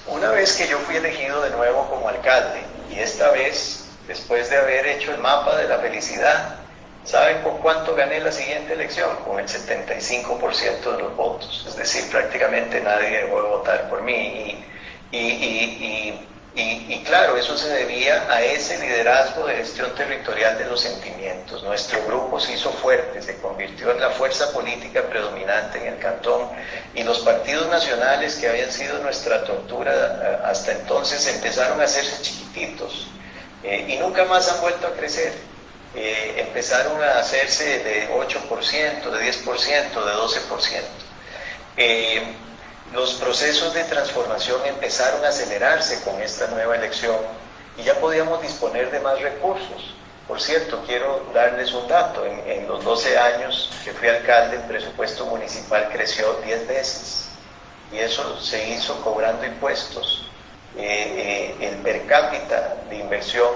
Una vez que yo fui elegido de nuevo como alcalde, y esta vez, después de haber hecho el mapa de la felicidad, ¿saben con cuánto gané la siguiente elección? Con el 75% de los votos, es decir, prácticamente nadie dejó de votar por mí. Y claro, eso se debía a ese liderazgo de gestión territorial de los sentimientos. Nuestro grupo se hizo fuerte, se convirtió en la fuerza política predominante en el cantón y los partidos nacionales que habían sido nuestra tortura hasta entonces empezaron a hacerse chiquititos y nunca más han vuelto a crecer. Empezaron a hacerse de 8%, de 10%, de 12%. Los procesos de transformación empezaron a acelerarse con esta nueva elección y ya podíamos disponer de más recursos. Por cierto, quiero darles un dato. En los 12 años que fui alcalde, el presupuesto municipal creció 10 veces y eso se hizo cobrando impuestos. El per cápita de inversión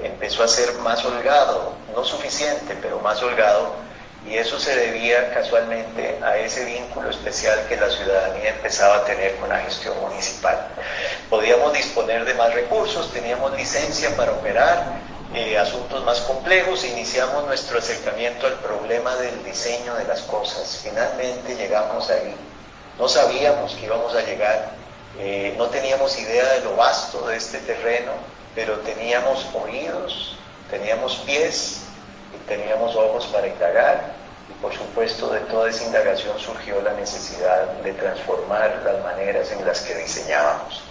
empezó a ser más holgado, no suficiente, pero más holgado. Y eso se debía casualmente a ese vínculo especial que la ciudadanía empezaba a tener con la gestión municipal. Podíamos disponer de más recursos, teníamos licencia para operar asuntos más complejos, iniciamos nuestro acercamiento al problema del diseño de las cosas. Finalmente llegamos ahí. No sabíamos que íbamos a llegar, no teníamos idea de lo vasto de este terreno, pero teníamos oídos, teníamos pies, teníamos ojos para indagar y por supuesto de toda esa indagación surgió la necesidad de transformar las maneras en las que diseñábamos.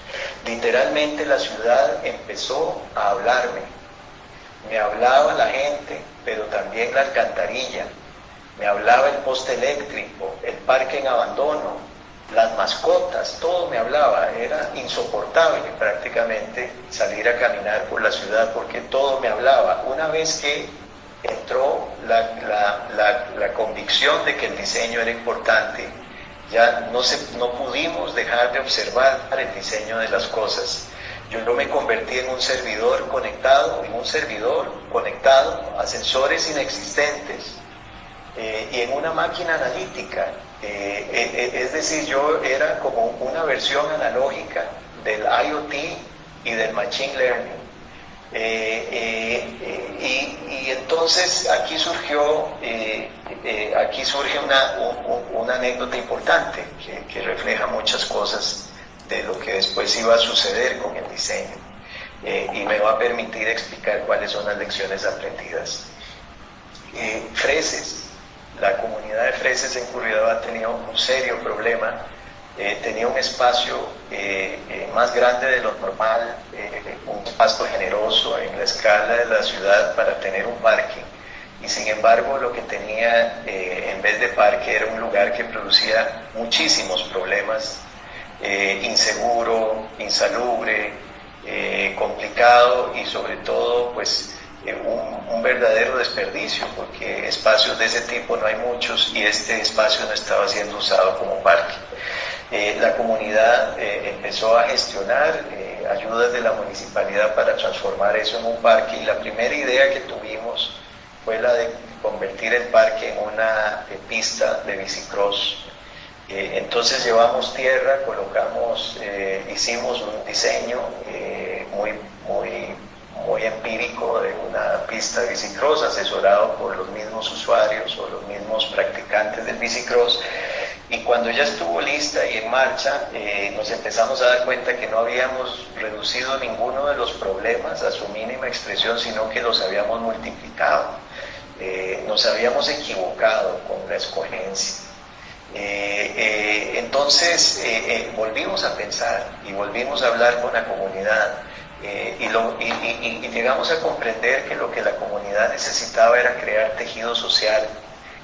Literalmente la ciudad empezó a hablarme, me hablaba la gente, pero también la alcantarilla, me hablaba el poste eléctrico, el parque en abandono, las mascotas, todo me hablaba. Era insoportable prácticamente salir a caminar por la ciudad porque todo me hablaba. Una vez que entró la convicción de que el diseño era importante, ya no pudimos dejar de observar el diseño de las cosas. Yo me convertí en un servidor conectado, a sensores inexistentes y en una máquina analítica. Es decir, yo era como una versión analógica del IoT y del Machine Learning. Y entonces aquí surge una anécdota importante que refleja muchas cosas de lo que después iba a suceder con el diseño, y me va a permitir explicar cuáles son las lecciones aprendidas. Freses, la comunidad de Freses en Curridabat ha tenido un serio problema. Tenía un espacio más grande de lo normal, un espacio generoso en la escala de la ciudad para tener un parque, y sin embargo lo que tenía en vez de parque era un lugar que producía muchísimos problemas, inseguro, insalubre, complicado, y sobre todo pues un verdadero desperdicio, porque espacios de ese tipo no hay muchos y este espacio no estaba siendo usado como parque. La comunidad empezó a gestionar ayudas de la municipalidad para transformar eso en un parque, y la primera idea que tuvimos fue la de convertir el parque en una pista de bicicross. Entonces llevamos tierra, hicimos un diseño muy empírico de una pista de bicicross, asesorado por los mismos usuarios o los mismos practicantes del bicicross. Y cuando ya estuvo lista y en marcha, nos empezamos a dar cuenta que no habíamos reducido ninguno de los problemas a su mínima expresión, sino que los habíamos multiplicado. Nos habíamos equivocado con la escogencia. Entonces volvimos a pensar y volvimos a hablar con la comunidad, y llegamos a comprender que lo que la comunidad necesitaba era crear tejido social,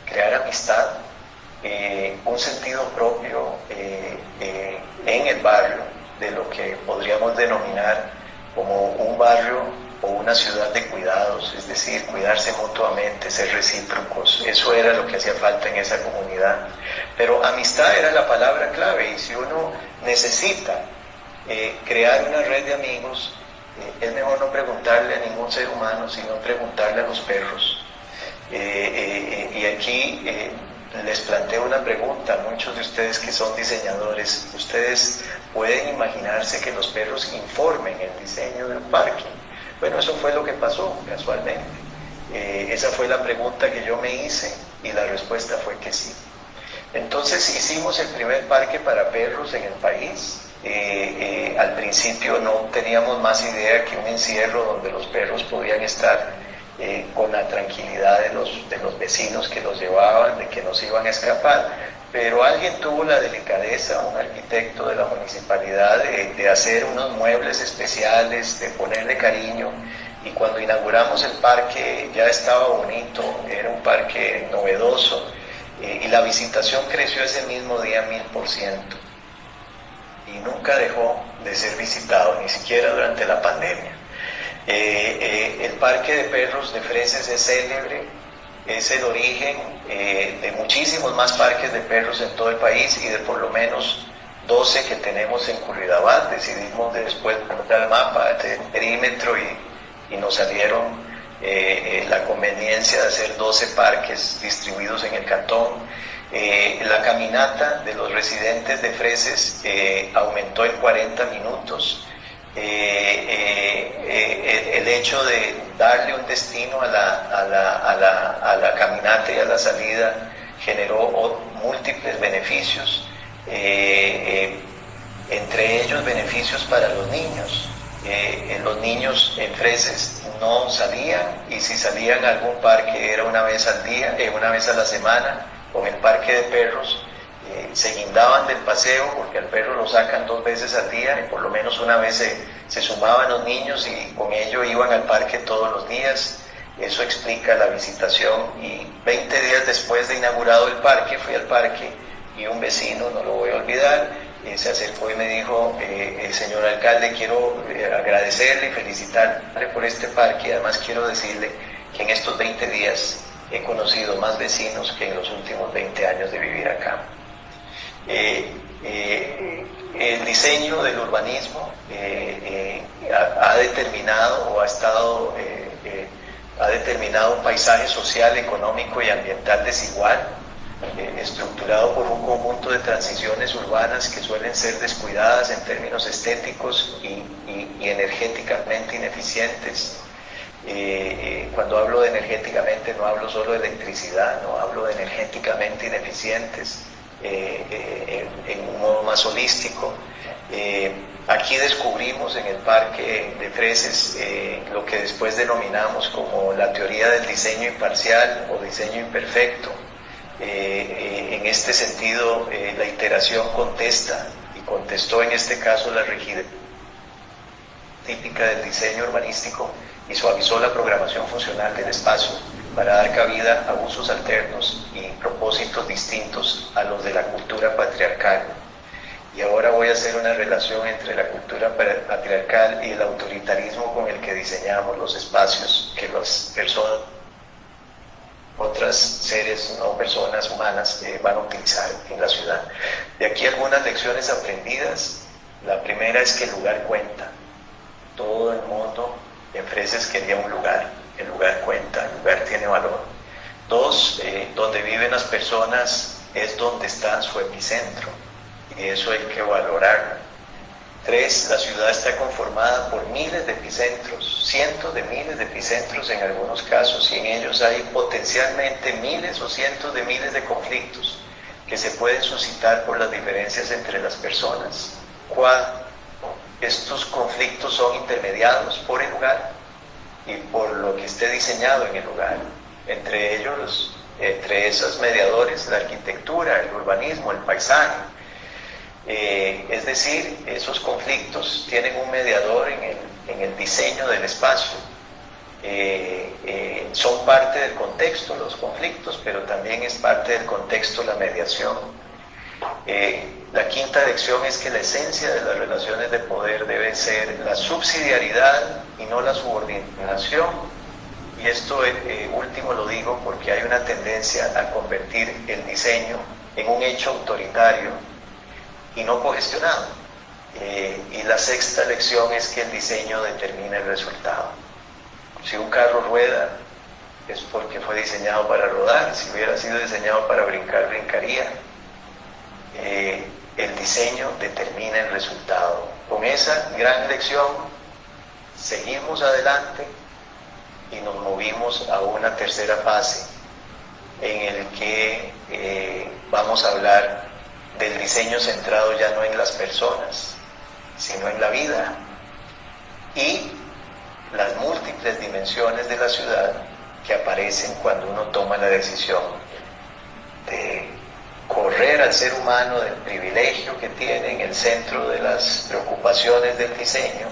crear amistad, un sentido propio en el barrio, de lo que podríamos denominar como un barrio o una ciudad de cuidados, es decir, cuidarse mutuamente, ser recíprocos. Eso era lo que hacía falta en esa comunidad. Pero amistad era la palabra clave, y si uno necesita crear una red de amigos, es mejor no preguntarle a ningún ser humano, sino preguntarle a los perros. Y aquí les planteo una pregunta a muchos de ustedes que son diseñadores. ¿Ustedes pueden imaginarse que los perros informen el diseño del parque? Bueno, eso fue lo que pasó casualmente. Esa fue la pregunta que yo me hice, y la respuesta fue que sí. Entonces hicimos el primer parque para perros en el país. Al principio no teníamos más idea que un encierro donde los perros podían estar con la tranquilidad de los vecinos que los llevaban, de que no se iban a escapar, pero alguien tuvo la delicadeza, un arquitecto de la municipalidad, de hacer unos muebles especiales, de ponerle cariño, y cuando inauguramos el parque ya estaba bonito, era un parque novedoso, y la visitación creció ese mismo día 1000%, y nunca dejó de ser visitado, ni siquiera durante la pandemia. El parque de perros de Freses es célebre, es el origen de muchísimos más parques de perros en todo el país, y de por lo menos 12 que tenemos en Curridabat. Decidimos después montar el mapa, el perímetro, y nos salieron la conveniencia de hacer 12 parques distribuidos en el cantón. La caminata de los residentes de Freses aumentó en 40 minutos. El hecho de darle un destino a la caminata y a la salida generó múltiples beneficios, entre ellos beneficios para los niños. Los niños en Freses no salían, y si salían a algún parque era una vez al día, una vez a la semana. Con el parque de perros se guindaban del paseo, porque al perro lo sacan 2 veces al día, y por lo menos una vez se sumaban los niños, y con ello iban al parque todos los días. Eso explica la visitación. Y 20 días después de inaugurado el parque, fui al parque, y un vecino, no lo voy a olvidar, se acercó y me dijo: señor alcalde, quiero agradecerle y felicitarle por este parque, y además quiero decirle que en estos 20 días he conocido más vecinos que en los últimos 20 años de vivir acá. El diseño del urbanismo ha determinado o ha determinado un paisaje social, económico y ambiental desigual. estructurado por un conjunto de transiciones urbanas que suelen ser descuidadas en términos estéticos y energéticamente ineficientes. Cuando hablo de energéticamente no hablo solo de electricidad, no hablo de energéticamente ineficientes en un modo más holístico. Aquí descubrimos en el Parque de Freses lo que después denominamos como la teoría del diseño imparcial o diseño imperfecto. En este sentido, la iteración contesta y contestó en este caso la rigidez típica del diseño urbanístico y suavizó la programación funcional del espacio para dar cabida a usos alternos y propósitos distintos a los de la cultura patriarcal. Y ahora voy a hacer una relación entre la cultura patriarcal y el autoritarismo con el que diseñamos los espacios que las personas, otras seres, no personas humanas, van a utilizar en la ciudad. De aquí algunas lecciones aprendidas. La primera es que el lugar cuenta. Todo el mundo en Freses quería un lugar. El lugar cuenta, el lugar tiene valor. Dos, donde viven las personas es donde está su epicentro. Y eso hay que valorarlo. Tres, la ciudad está conformada por miles de epicentros, cientos de miles de epicentros en algunos casos, y en ellos hay potencialmente miles o cientos de miles de conflictos que se pueden suscitar por las diferencias entre las personas. Cuatro, estos conflictos son intermediados por el lugar y por lo que esté diseñado en el lugar. Entre ellos, entre esos mediadores, la arquitectura, el urbanismo, el paisaje. Es decir, esos conflictos tienen un mediador en el diseño del espacio. Son parte del contexto los conflictos, pero también es parte del contexto la mediación. La quinta lección es que la esencia de las relaciones de poder debe ser la subsidiariedad y no la subordinación. Y esto último lo digo porque hay una tendencia a convertir el diseño en un hecho autoritario y no cogestionado. Y la sexta lección es que el diseño determina el resultado. Si un carro rueda es porque fue diseñado para rodar. Si hubiera sido diseñado para brincar, brincaría. El diseño determina el resultado. Con esa gran lección seguimos adelante y nos movimos a una tercera fase en el que vamos a hablar del diseño centrado ya no en las personas, sino en la vida y las múltiples dimensiones de la ciudad que aparecen cuando uno toma la decisión de correr al ser humano del privilegio que tiene en el centro de las preocupaciones del diseño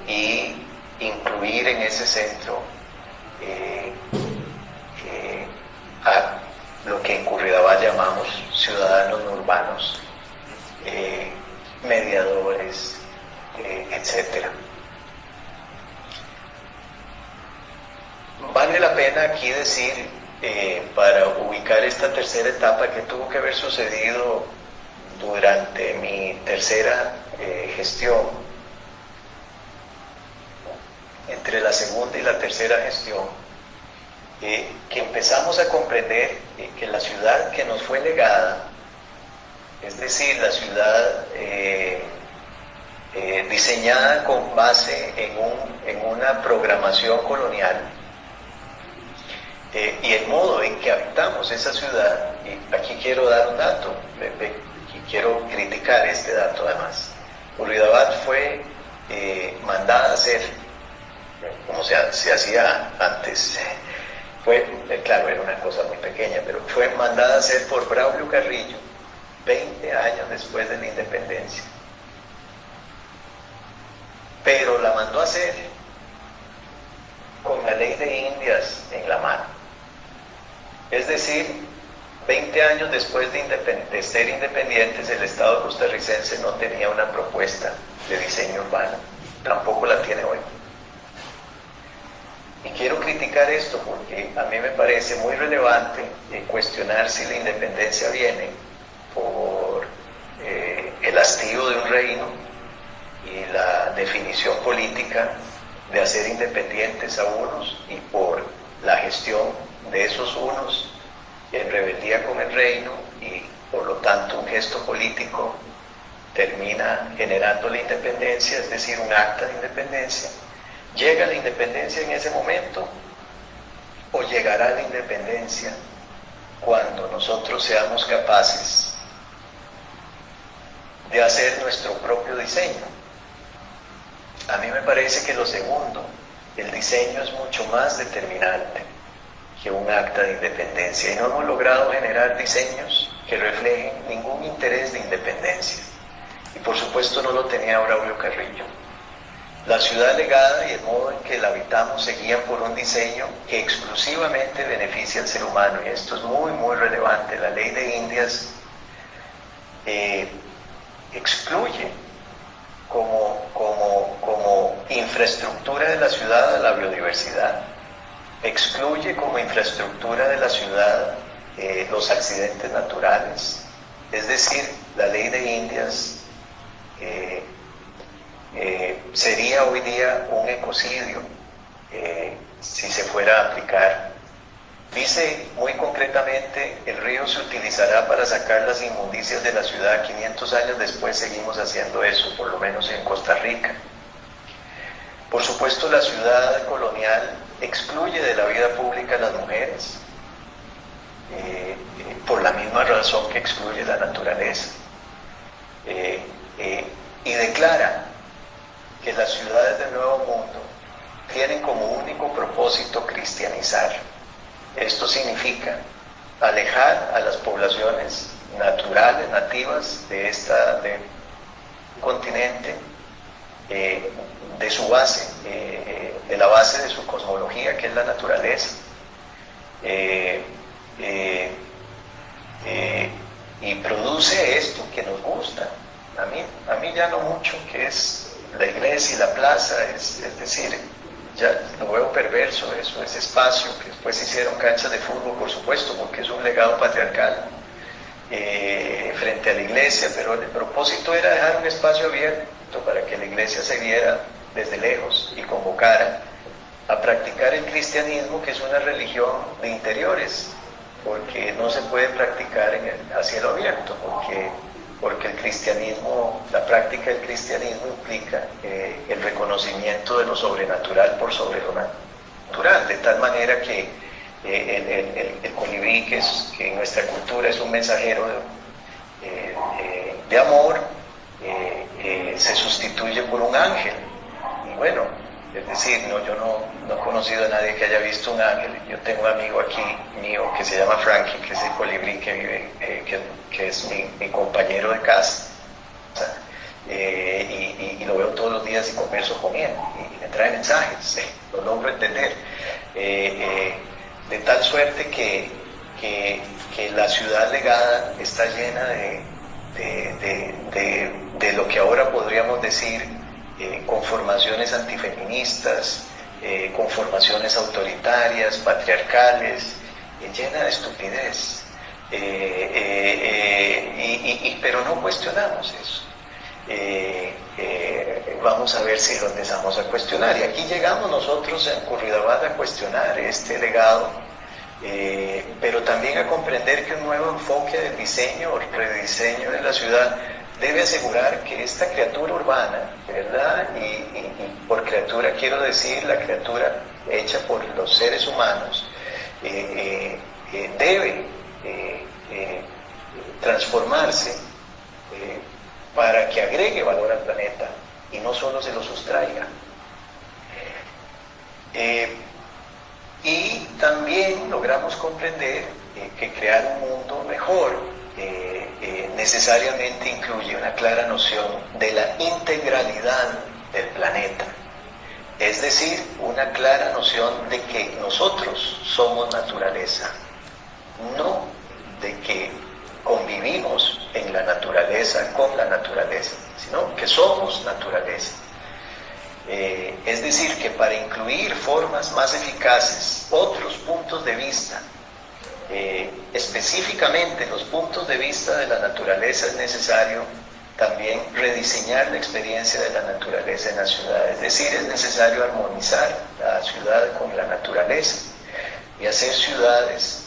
y incluir en ese centro a lo que en Curridabat llamamos ciudadanos no urbanos, mediadores, etc. Vale la pena aquí decir, para ubicar esta tercera etapa que tuvo que haber sucedido durante mi tercera gestión, entre la segunda y la tercera gestión, que empezamos a comprender que la ciudad que nos fue legada, es decir, la ciudad diseñada con base en una programación colonial, y el modo en que habitamos esa ciudad, y aquí quiero dar un dato, y quiero criticar este dato además. Curridabat fue mandada a hacer, como se hacía antes, claro, era una cosa muy pequeña, pero fue mandada a hacer por Braulio Carrillo 20 años después de la independencia. Pero la mandó a hacer con la ley de Indias en la mano. Es decir, 20 años después de ser independientes, el Estado costarricense no tenía una propuesta de diseño urbano, tampoco la tiene hoy. Y quiero criticar esto porque a mí me parece muy relevante cuestionar si la independencia viene por el hastío de un reino y la definición política de hacer independientes a unos y por la gestión de esos unos en rebeldía con el reino y por lo tanto un gesto político termina generando la independencia, es decir, un acta de independencia. ¿Llega la independencia en ese momento o llegará la independencia cuando nosotros seamos capaces de hacer nuestro propio diseño? A mí me parece que lo segundo, el diseño es mucho más determinante que un acta de independencia y no hemos logrado generar diseños que reflejen ningún interés de independencia. Y por supuesto no lo tenía Braulio Carrillo. La ciudad legada y el modo en que la habitamos se guían por un diseño que exclusivamente beneficia al ser humano, y esto es muy, muy relevante. La ley de Indias excluye como infraestructura de la ciudad a la biodiversidad, excluye como infraestructura de la ciudad los accidentes naturales. Es decir, la ley de Indias sería hoy día un ecocidio si se fuera a aplicar. Dice muy concretamente, el río se utilizará para sacar las inmundicias de la ciudad. 500 años después seguimos haciendo eso, por lo menos en Costa Rica. Por supuesto, la ciudad colonial excluye de la vida pública a las mujeres, por la misma razón que excluye la naturaleza. Y declara que las ciudades del Nuevo Mundo tienen como único propósito cristianizar. Esto significa alejar a las poblaciones naturales, nativas de este continente, de su base, de la base de su cosmología, que es la naturaleza. Y produce esto que nos gusta. A mí ya no mucho, que es la iglesia y la plaza, es decir, ya lo veo perverso eso, ese espacio, que después se hicieron canchas de fútbol, por supuesto, porque es un legado patriarcal frente a la iglesia, pero el propósito era dejar un espacio abierto para que la iglesia se viera desde lejos y convocara a practicar el cristianismo, que es una religión de interiores, porque no se puede practicar a cielo abierto, porque el cristianismo, la práctica del cristianismo implica el reconocimiento de lo sobrenatural por sobre lo natural, de tal manera que el colibrí, que en nuestra cultura es un mensajero de amor, se sustituye por un ángel. Y bueno, es decir, yo no he conocido a nadie que haya visto un ángel. Yo tengo un amigo aquí mío que se llama Frankie, que es el colibrí que vive, que es mi compañero de casa, y lo veo todos los días y converso con él, y me trae mensajes, lo logro entender, de tal suerte que la ciudad legada está llena de lo que ahora podríamos decir conformaciones antifeministas, conformaciones autoritarias, patriarcales, llena de estupidez, pero no cuestionamos eso. Vamos a ver si lo empezamos a cuestionar, y aquí llegamos nosotros en Curridabat a cuestionar este legado, pero también a comprender que un nuevo enfoque del diseño o rediseño de la ciudad debe asegurar que esta criatura urbana, ¿verdad? Y por criatura quiero decir la criatura hecha por los seres humanos, debe transformarse para que agregue valor al planeta y no solo se lo sustraiga. Y también logramos comprender que crear un mundo mejor necesariamente incluye una clara noción de la integralidad del planeta, es decir, una clara noción de que nosotros somos naturaleza, no de que convivimos en la naturaleza, con la naturaleza, sino que somos naturaleza. Es decir, que para incluir formas más eficaces, otros puntos de vista, específicamente los puntos de vista de la naturaleza, es necesario también rediseñar la experiencia de la naturaleza en la ciudad. Es decir, es necesario armonizar la ciudad con la naturaleza y hacer ciudades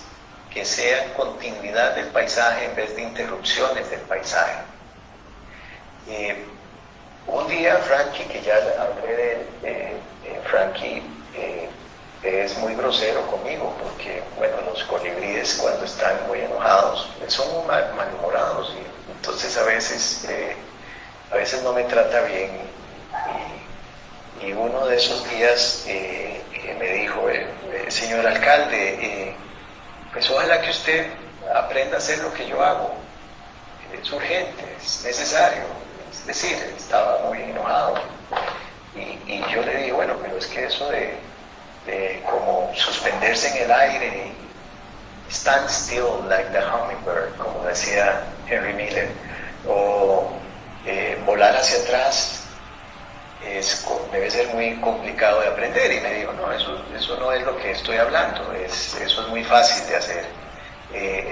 que sean continuidad del paisaje en vez de interrupciones del paisaje. Un día Frankie, que ya hablé de él, Frankie es muy grosero conmigo porque, bueno, los colibríes cuando están muy enojados son muy malhumorados y entonces a veces no me trata bien. Y uno de esos días me dijo, señor alcalde, pues ojalá que usted aprenda a hacer lo que yo hago. Es urgente, es necesario. Es decir, estaba muy enojado. Y yo le dije, bueno, pero es que eso de como suspenderse en el aire, stand still like the hummingbird, como decía Henry Miller, o volar hacia atrás, debe ser muy complicado de aprender. Y me dijo, no, eso no es lo que estoy hablando, eso es muy fácil de hacer.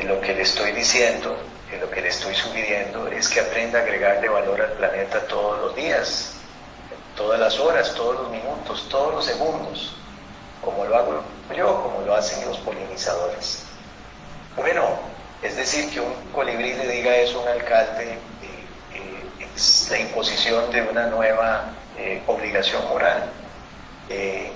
Lo que le estoy diciendo, lo que le estoy sugiriendo es que aprenda a agregarle valor al planeta todos los días, todas las horas, todos los minutos, todos los segundos, como lo hago yo, como lo hacen los polinizadores. Bueno, es decir, que un colibrí le diga eso a un alcalde es la imposición de una nueva obligación moral. De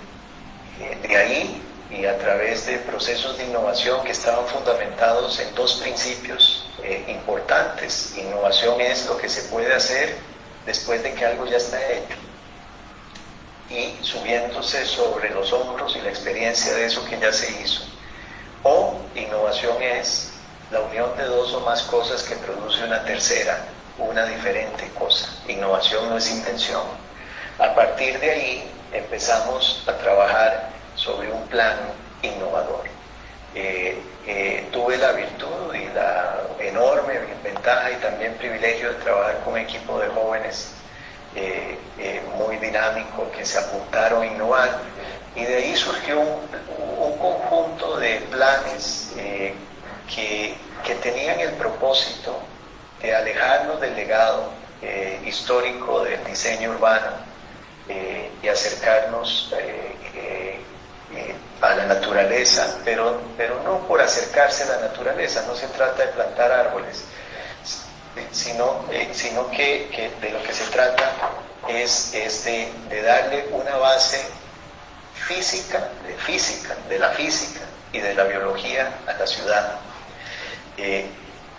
ahí, y a través de procesos de innovación que estaban fundamentados en dos principios importantes. Innovación es lo que se puede hacer después de que algo ya está hecho, y subiéndose sobre los hombros y la experiencia de eso que ya se hizo. O innovación es la unión de dos o más cosas que produce una tercera, una diferente cosa. Innovación no es invención. A partir de ahí empezamos a trabajar sobre un plan innovador. Tuve la virtud y la enorme ventaja y también privilegio de trabajar con un equipo de jóvenes muy dinámico que se apuntaron a innovar, y de ahí surgió un conjunto de planes que tenían el propósito de alejarnos del legado histórico del diseño urbano y acercarnos a la naturaleza, pero no por acercarse a la naturaleza. No se trata de plantar árboles, sino que de lo que se trata es de darle una base física, de la física y de la biología a la ciudad.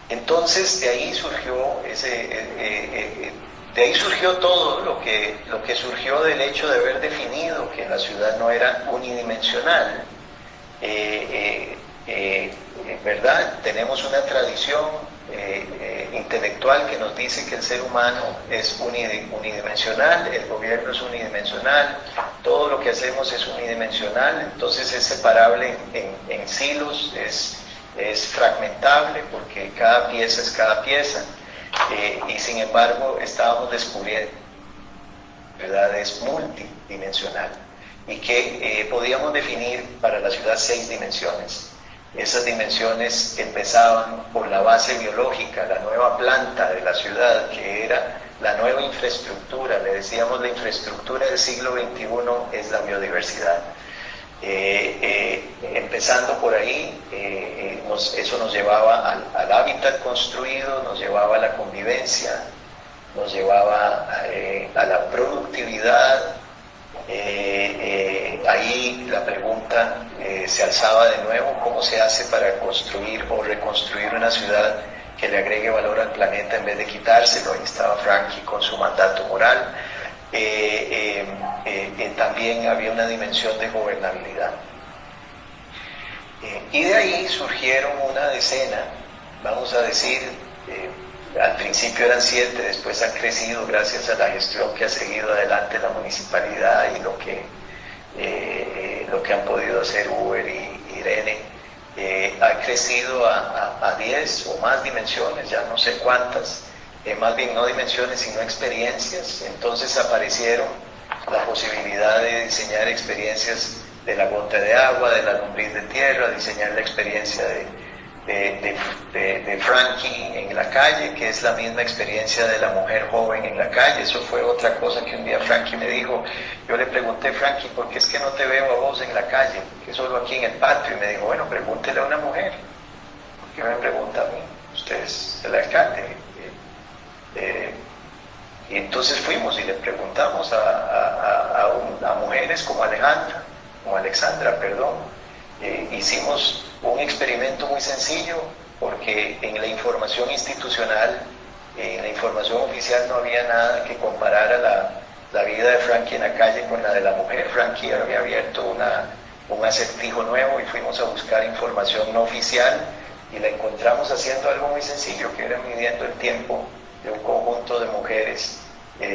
Entonces de ahí surgió todo lo que surgió del hecho de haber definido que la ciudad no era unidimensional. ¿Verdad? Tenemos una tradición intelectual que nos dice que el ser humano es unidimensional, el gobierno es unidimensional, todo lo que hacemos es unidimensional, entonces es separable en silos, es fragmentable porque cada pieza es cada pieza, y sin embargo estábamos descubriendo, ¿verdad? Es multidimensional, y que podíamos definir para la ciudad 6 dimensiones. Esas dimensiones empezaban por la base biológica, la nueva planta de la ciudad, que era la nueva infraestructura. Le decíamos, la infraestructura del siglo XXI es la biodiversidad. Empezando por ahí, eso nos llevaba al hábitat construido, nos llevaba a la convivencia, nos llevaba a la productividad. Ahí la pregunta se alzaba de nuevo: ¿cómo se hace para construir o reconstruir una ciudad que le agregue valor al planeta en vez de quitárselo? Ahí estaba Frankie con su mandato moral. También había una dimensión de gobernabilidad. Y de ahí surgieron una decena, vamos a decir, al principio eran 7, después han crecido gracias a la gestión que ha seguido adelante la municipalidad y lo que han podido hacer Uber y Irene. Ha crecido a 10 o más dimensiones, ya no sé cuántas, más bien no dimensiones sino experiencias. Entonces aparecieron la posibilidad de diseñar experiencias de la gota de agua, de la lombriz de tierra, diseñar la experiencia de Frankie en la calle, que es la misma experiencia de la mujer joven en la calle. Eso fue otra cosa que un día Frankie me dijo. Yo le pregunté: Frankie, ¿por qué es que no te veo a vos en la calle, que solo aquí en el patio? Y me dijo: bueno, pregúntele a una mujer. ¿Por qué me pregunta a mí? Usted es el alcalde. Y entonces fuimos y le preguntamos a mujeres como Alexandra, perdón. Hicimos un experimento muy sencillo porque en la información institucional, en la información oficial no había nada que comparara la vida de Frankie en la calle con la de la mujer. Frankie había abierto un acertijo nuevo y fuimos a buscar información no oficial y la encontramos haciendo algo muy sencillo, que era midiendo el tiempo de un conjunto de mujeres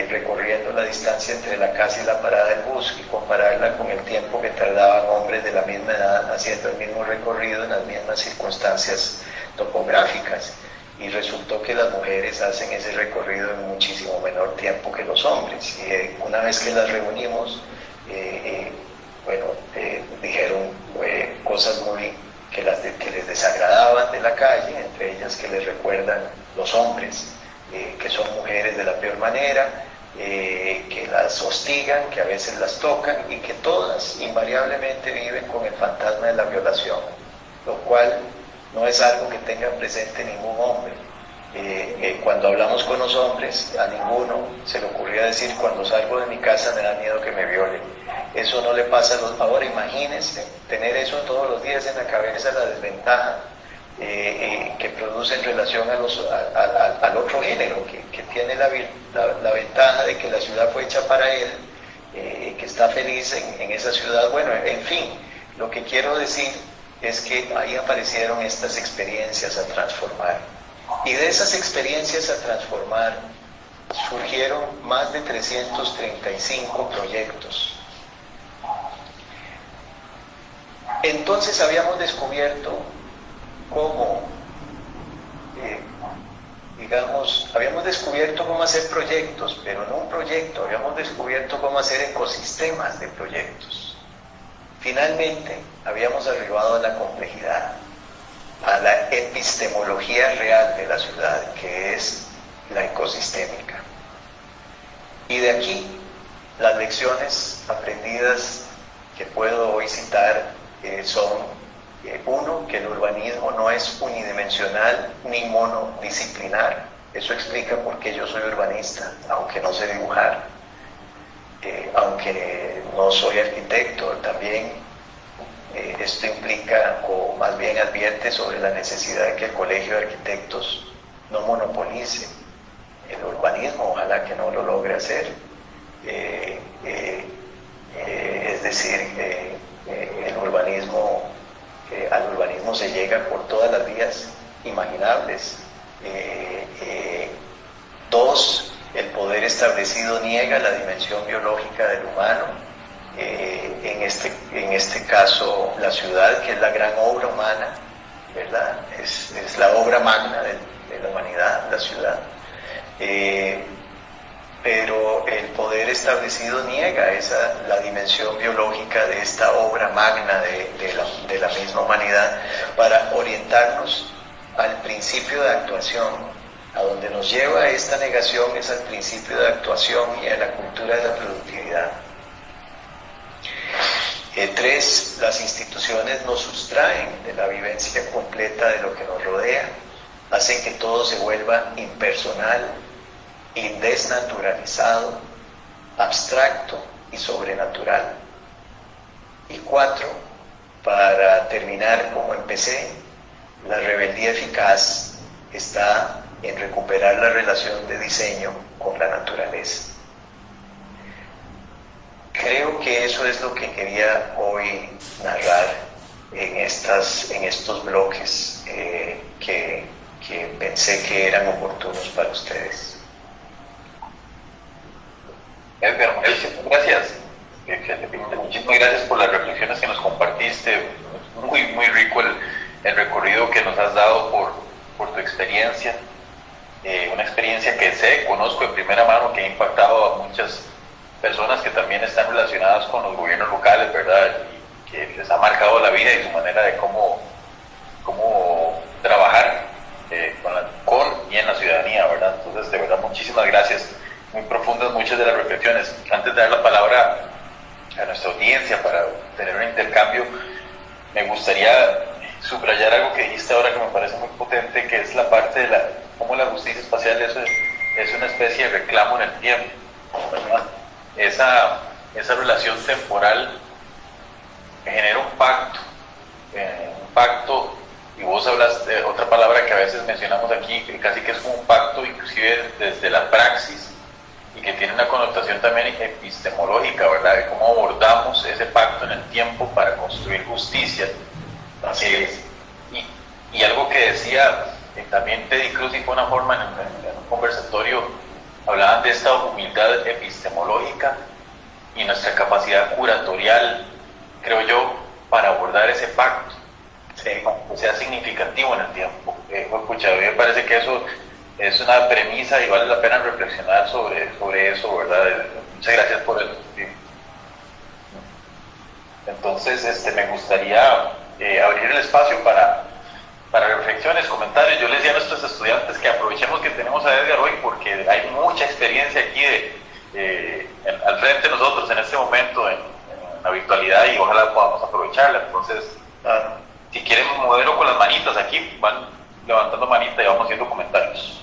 recorriendo la distancia entre la casa y la parada del bus y compararla con el tiempo que tardaban hombres de la misma edad haciendo el mismo recorrido en las mismas circunstancias topográficas. Y resultó que las mujeres hacen ese recorrido en muchísimo menor tiempo que los hombres. Y una vez que las reunimos, dijeron cosas que les desagradaban de la calle, entre ellas que les recuerdan los hombres, que son mujeres de la peor manera, que las hostigan, que a veces las tocan y que todas invariablemente viven con el fantasma de la violación, lo cual no es algo que tenga presente ningún hombre. Cuando hablamos con los hombres, a ninguno se le ocurría decir: cuando salgo de mi casa me da miedo que me violen. Eso no le pasa a los... Ahora imagínense tener eso todos los días en la cabeza, la desventaja que produce en relación al otro género, que tiene la ventaja de que la ciudad fue hecha para él, que está feliz en esa ciudad. Bueno, en fin, lo que quiero decir es que ahí aparecieron estas experiencias a transformar. Y de esas experiencias a transformar surgieron más de 335 proyectos. Entonces habíamos descubierto cómo, habíamos descubierto cómo hacer proyectos, pero no un proyecto, habíamos descubierto cómo hacer ecosistemas de proyectos. Finalmente, habíamos arribado a la complejidad, a la epistemología real de la ciudad, que es la ecosistémica. Y de aquí, las lecciones aprendidas que puedo hoy citar son: uno, que el urbanismo no es unidimensional ni monodisciplinar. Eso explica por qué yo soy urbanista, aunque no sé dibujar, aunque no soy arquitecto. También esto implica, o más bien advierte sobre la necesidad de que el Colegio de Arquitectos no monopolice el urbanismo, ojalá que no lo logre hacer. Es decir, al urbanismo se llega por todas las vías imaginables. Dos, el poder establecido niega la dimensión biológica del humano. En este caso, la ciudad, que es la gran obra humana, ¿verdad? Es la obra magna de la humanidad, la ciudad. Pero el poder establecido niega la dimensión biológica de esta obra magna de la misma humanidad, para orientarnos al principio de actuación. A donde nos lleva esta negación es al principio de actuación y a la cultura de la productividad. Tres, las instituciones nos sustraen de la vivencia completa de lo que nos rodea, hacen que todo se vuelva impersonal y desnaturalizado, abstracto y sobrenatural. Y cuatro, para terminar como empecé, la rebeldía eficaz está en recuperar la relación de diseño con la naturaleza. Creo que eso es lo que quería hoy narrar en estos bloques que pensé que eran oportunos para ustedes. Edgar, muchísimas gracias. Muchísimas gracias por las reflexiones que nos compartiste. Muy, muy rico el recorrido que nos has dado por tu experiencia. Una experiencia que conozco de primera mano, que ha impactado a muchas personas que también están relacionadas con los gobiernos locales, ¿verdad? Y que les ha marcado la vida y su manera de cómo trabajar con y en la ciudadanía, ¿verdad? Entonces, de verdad, muchísimas gracias. Muy profundas muchas de las reflexiones. Antes de dar la palabra a nuestra audiencia para tener un intercambio, me gustaría subrayar algo que dijiste ahora que me parece muy potente, que es la parte de cómo la justicia espacial es una especie de reclamo en el tiempo, ¿verdad? Esa relación temporal genera un pacto, y vos hablas de otra palabra que a veces mencionamos aquí, que casi que es como un pacto inclusive desde la praxis, y que tiene una connotación también epistemológica, ¿verdad? De cómo abordamos ese pacto en el tiempo para construir justicia. Así es. Y algo que decía también Teddy Cruz, y fue una forma en un conversatorio, hablaban de esta humildad epistemológica y nuestra capacidad curatorial, creo yo, para abordar ese pacto, sí, que sea significativo en el tiempo. Escucha, a mí me parece que eso es una premisa y vale la pena reflexionar sobre eso, ¿verdad? Muchas gracias por eso. Sí. Entonces, me gustaría abrir el espacio para reflexiones, comentarios. Yo les decía a nuestros estudiantes que aprovechemos que tenemos a Edgar hoy, porque hay mucha experiencia aquí al frente de nosotros en este momento en la virtualidad, y ojalá podamos aprovecharla. Entonces, si quieren, modelo con las manitas aquí, van levantando manita y vamos haciendo comentarios.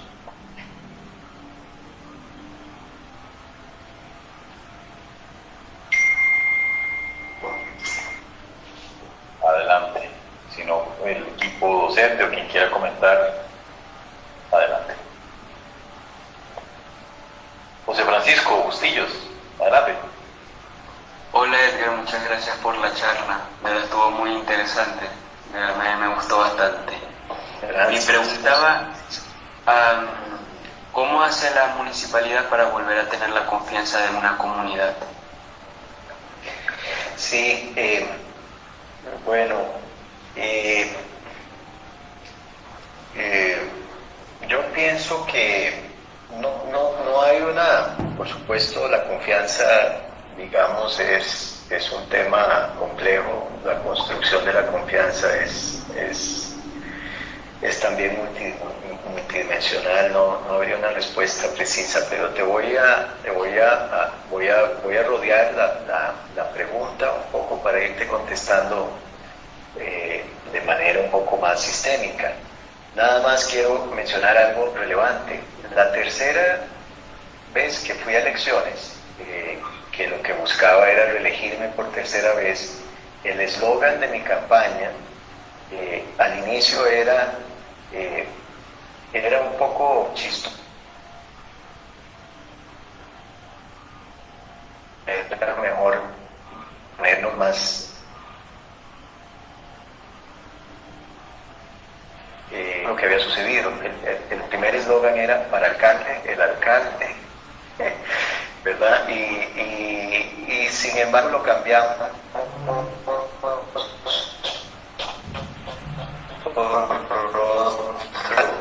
Adelante. Si no, el equipo docente o quien quiera comentar, adelante. José Francisco Bustillos, adelante. Hola Edgar, muchas gracias por la charla, de verdad estuvo muy interesante, de verdad me gustó bastante. Gracias. Me preguntaba, ¿cómo hace la municipalidad para volver a tener la confianza de una comunidad? Sí, bueno, yo pienso que no hay por supuesto, la confianza, digamos, es un tema complejo. La construcción de la confianza es también multidimensional. No habría una respuesta precisa, pero voy a rodear la pregunta un poco para irte contestando de manera un poco más sistémica. Nada más quiero mencionar algo relevante. La tercera vez que fui a elecciones, que lo que buscaba era reelegirme por tercera vez, el eslogan de mi campaña al inicio era un poco chistoso. Era mejor ponernos más lo que había sucedido. El primer eslogan era para alcalde, el alcalde, ¿verdad? Y sin embargo lo cambiamos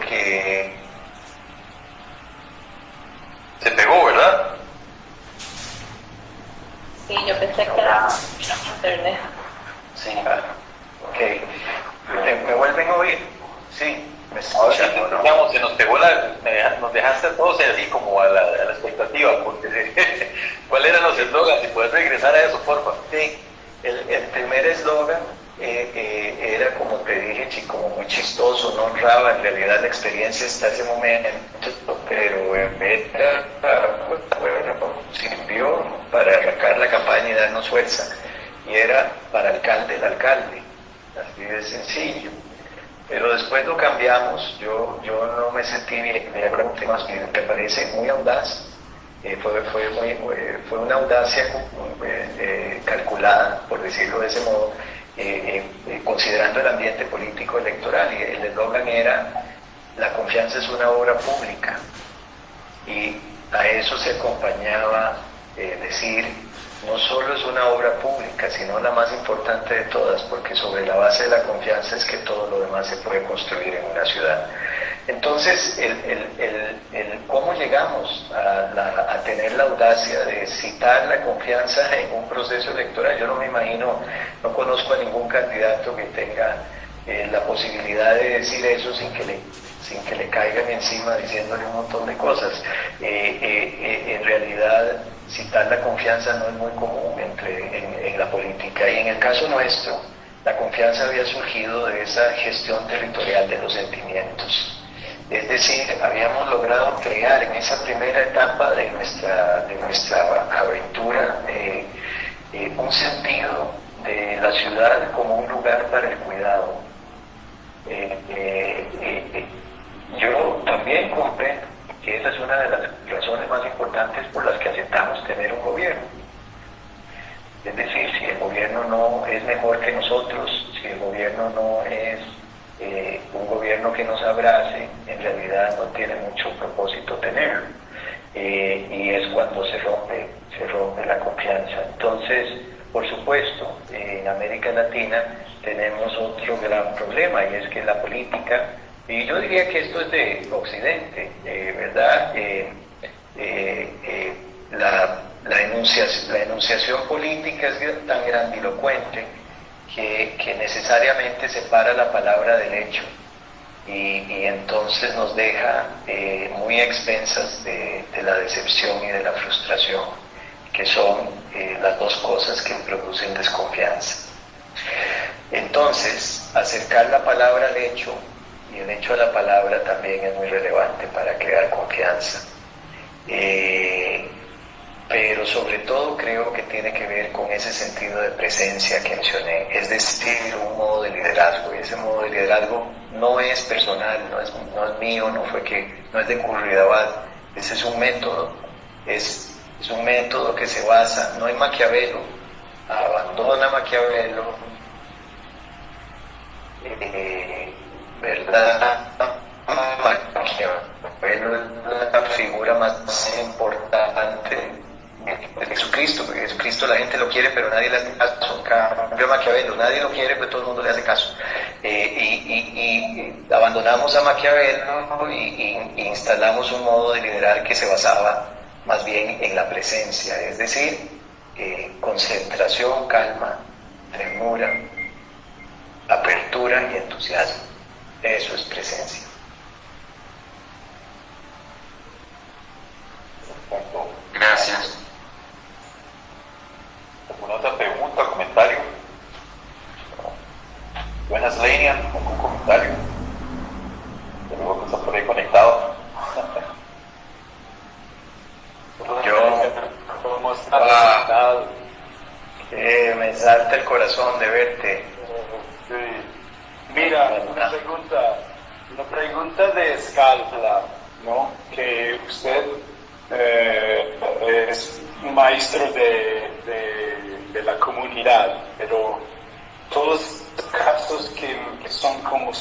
que Se pegó, ¿verdad? Sí, yo pensé que era internet. sí, ok. ¿Me vuelven a oír? Sí, me Ahora sí, escuchan, ¿no? digamos, se nos pegó nos dejaste a todos así como a la expectativa, porque ¿cuáles eran los eslogans? Si puedes regresar a eso, porfa. Sí, el primer eslogan era, como te dije, como muy chistoso, no honraba en realidad la experiencia hasta ese momento, pero sirvió para arrancar la campaña y darnos fuerza. Y era para alcalde, el alcalde, así de sencillo. Pero después lo cambiamos. Yo no me sentí bien, me parece muy audaz. Fue una audacia calculada, por decirlo de ese modo, considerando el ambiente político electoral. Y el eslogan era: la confianza es una obra pública. Y a eso se acompañaba decir: no solo es una obra pública, sino la más importante de todas, porque sobre la base de la confianza es que todo lo demás se puede construir en una ciudad. Entonces, ¿cómo llegamos a tener la audacia de citar la confianza en un proceso electoral? Yo no me imagino, no conozco a ningún candidato que tenga la posibilidad de decir eso sin que le caigan encima diciéndole un montón de cosas. En realidad, citar la confianza no es muy común en la política. Y en el caso nuestro, La confianza había surgido de esa gestión territorial de los sentimientos. Es decir, habíamos logrado crear en esa primera etapa de nuestra aventura un sentido de la ciudad como un lugar para el cuidado. Yo también comprendo que esa es una de las razones más importantes por las que aceptamos tener un gobierno. Es decir, si el gobierno no es mejor que nosotros, si el gobierno no es un gobierno que nos abrace, en realidad no tiene mucho propósito tenerlo. Y es cuando se rompe la confianza. Entonces, por supuesto, en América Latina tenemos otro gran problema, y es que la política, y yo diría que esto es de Occidente, ¿verdad? La enunciación política es tan grandilocuente que necesariamente separa la palabra del hecho, y entonces nos deja muy expensas de la decepción y de la frustración, que son las dos cosas que producen desconfianza. Entonces, acercar la palabra al hecho y el hecho a la palabra también es muy relevante para crear confianza. Pero sobre todo creo que tiene que ver con ese sentido de presencia que mencioné, es decir, un modo de liderazgo, y ese modo de liderazgo no es personal, no es mío, no es de Curridabat, ese es un método, es un método que se basa, no en Maquiavelo, abandona Maquiavelo, ¿verdad? Maquiavelo es la figura más importante de Jesucristo, porque Jesucristo la gente lo quiere pero nadie le hace caso. Cambio Maquiavelo, nadie lo quiere pero todo el mundo le hace caso. Y abandonamos a Maquiavelo y instalamos un modo de liderar que se basaba más bien en la presencia, es decir, concentración, calma, ternura, apertura y entusiasmo. Eso es presencia. Gracias. ¿Alguna otra pregunta o comentario? Buenas, Lenian, ¿algún comentario? Yo veo que está por ahí conectado. ¿Cómo estás? Me salta el corazón de verte. Sí. Mira, una pregunta de escala, ¿no? Que usted es un maestro de la comunidad, pero todos los casos que son como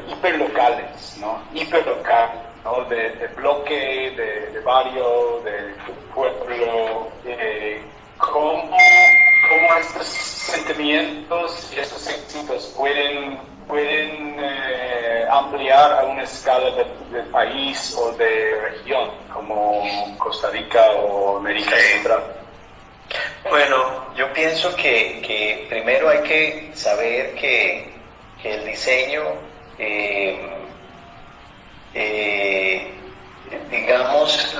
hiperlocales, ¿no? Hiperlocal, ¿no? De bloque, de barrio, de pueblo, ¿cómo estos sentimientos y estos éxitos pueden ampliar a una escala de país o de región, como Costa Rica o América Central? Bueno, yo pienso que primero hay que saber que el diseño, digamos,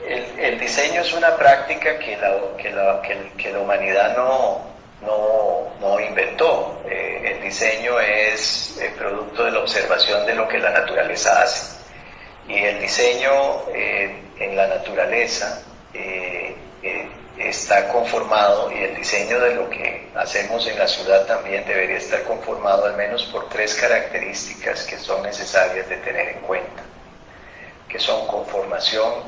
el diseño es una práctica que la humanidad no inventó. El diseño es el producto de la observación de lo que la naturaleza hace. Y el diseño en la naturaleza está conformado, y el diseño de lo que hacemos en la ciudad también debería estar conformado al menos por tres características que son necesarias de tener en cuenta, que son conformación,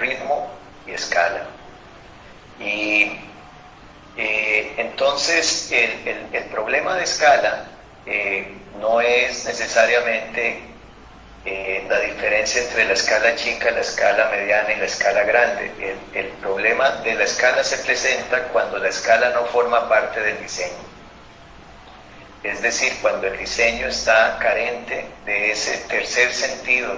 ritmo y escala. Y entonces el problema de escala no es necesariamente la diferencia entre la escala chica, la escala mediana y la escala grande. El problema de la escala se presenta cuando la escala no forma parte del diseño. Es decir, cuando el diseño está carente de ese tercer sentido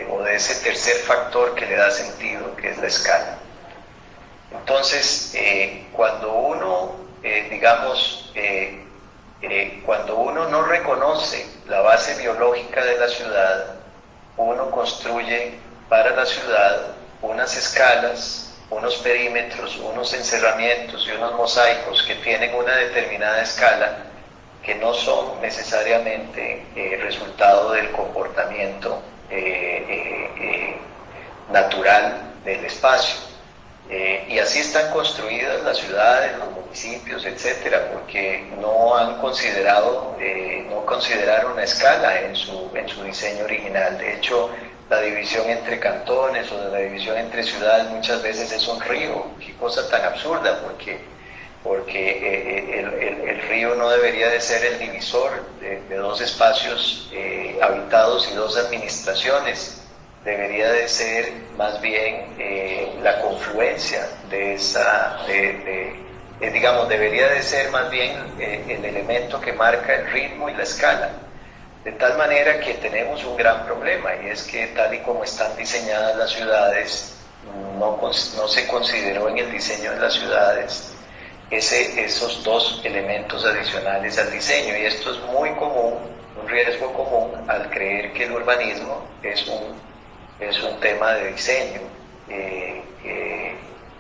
o de ese tercer factor que le da sentido, que es la escala. Entonces, cuando uno, cuando uno no reconoce la base biológica de la ciudad, uno construye para la ciudad unas escalas unos perímetros, unos encerramientos y unos mosaicos que tienen una determinada escala, que no son necesariamente resultado del comportamiento natural del espacio. Y así están construidas las ciudades, los municipios, etcétera, porque no han considerado, no consideraron la escala en su diseño original. De hecho, la división entre cantones o la división entre ciudades muchas veces es un río. Qué cosa tan absurda, porque el río no debería de ser el divisor de dos espacios habitados y dos administraciones. Debería de ser más bien la confluencia de esa, digamos, debería de ser más bien el elemento que marca el ritmo y la escala. De tal manera que tenemos un gran problema, y es que tal y como están diseñadas las ciudades, no se consideró en el diseño de las ciudades esos dos elementos adicionales al diseño, y esto es muy común, un riesgo común al creer que el urbanismo es un tema de diseño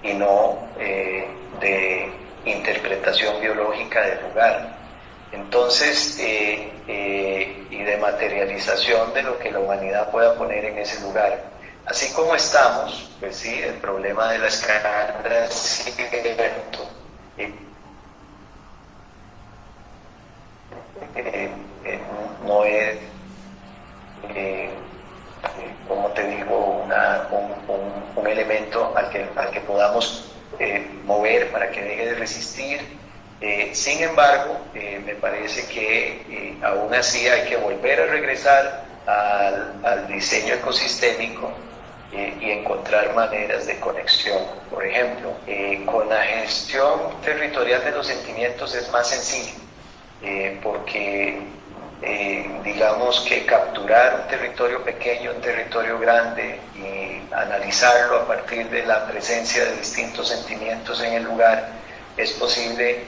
y no de interpretación biológica del lugar. Entonces, y de materialización de lo que la humanidad pueda poner en ese lugar. Así como estamos, pues sí, el problema de la escala es cierto. No es, como te digo, un elemento al que podamos mover para que deje de resistir. Sin embargo, me parece que aún así hay que volver a regresar al diseño ecosistémico y encontrar maneras de conexión. Por ejemplo, con la gestión territorial de los sentimientos es más sencillo, porque digamos que capturar un territorio pequeño, un territorio grande y analizarlo a partir de la presencia de distintos sentimientos en el lugar es posible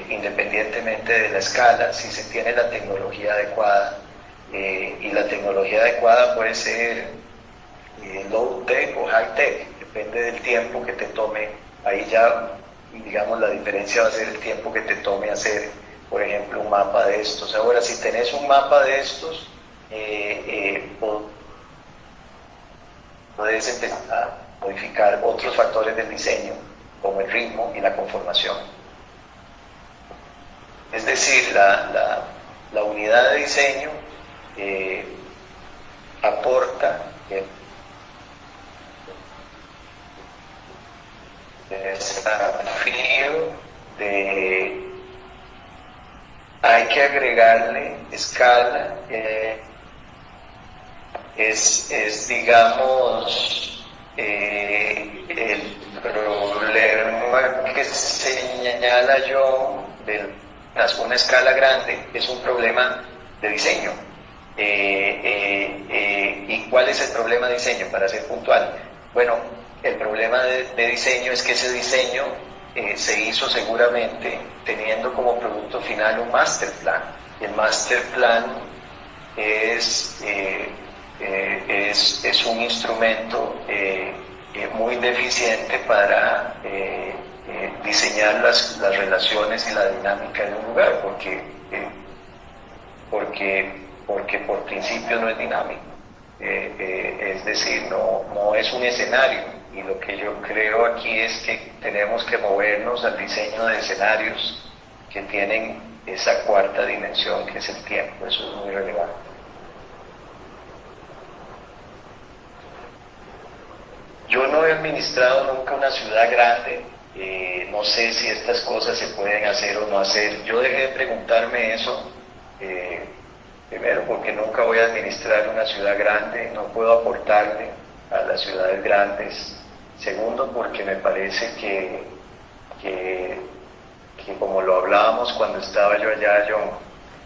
independientemente de la escala, si se tiene la tecnología adecuada. Y la tecnología adecuada puede ser low tech o high tech, depende del tiempo que te tome. Ahí ya, digamos, la diferencia va a ser el tiempo que te tome hacer, por ejemplo, un mapa de estos. Ahora, si tenés un mapa de estos, puedes empezar a modificar otros factores del diseño, como el ritmo y la conformación. Es decir, la unidad de diseño aporta desafío de hay que agregarle escala, es digamos el problema que señala yo de una escala grande es un problema de diseño. ¿Y cuál es el problema de diseño? Para ser puntual, bueno, el problema de diseño es que ese diseño se hizo seguramente teniendo como producto final un master plan. El master plan es un instrumento muy deficiente para diseñar las relaciones y la dinámica en un lugar, porque por principio no es dinámico. Es decir, no es un escenario, y lo que yo creo aquí es que tenemos que movernos al diseño de escenarios que tienen esa cuarta dimensión que es el tiempo. Eso es muy relevante. Yo no he administrado nunca una ciudad grande, no sé si estas cosas se pueden hacer o no hacer. Yo dejé de preguntarme eso, primero porque nunca voy a administrar una ciudad grande, no puedo aportarle a las ciudades grandes. Segundo, porque me parece que como lo hablábamos cuando estaba yo allá,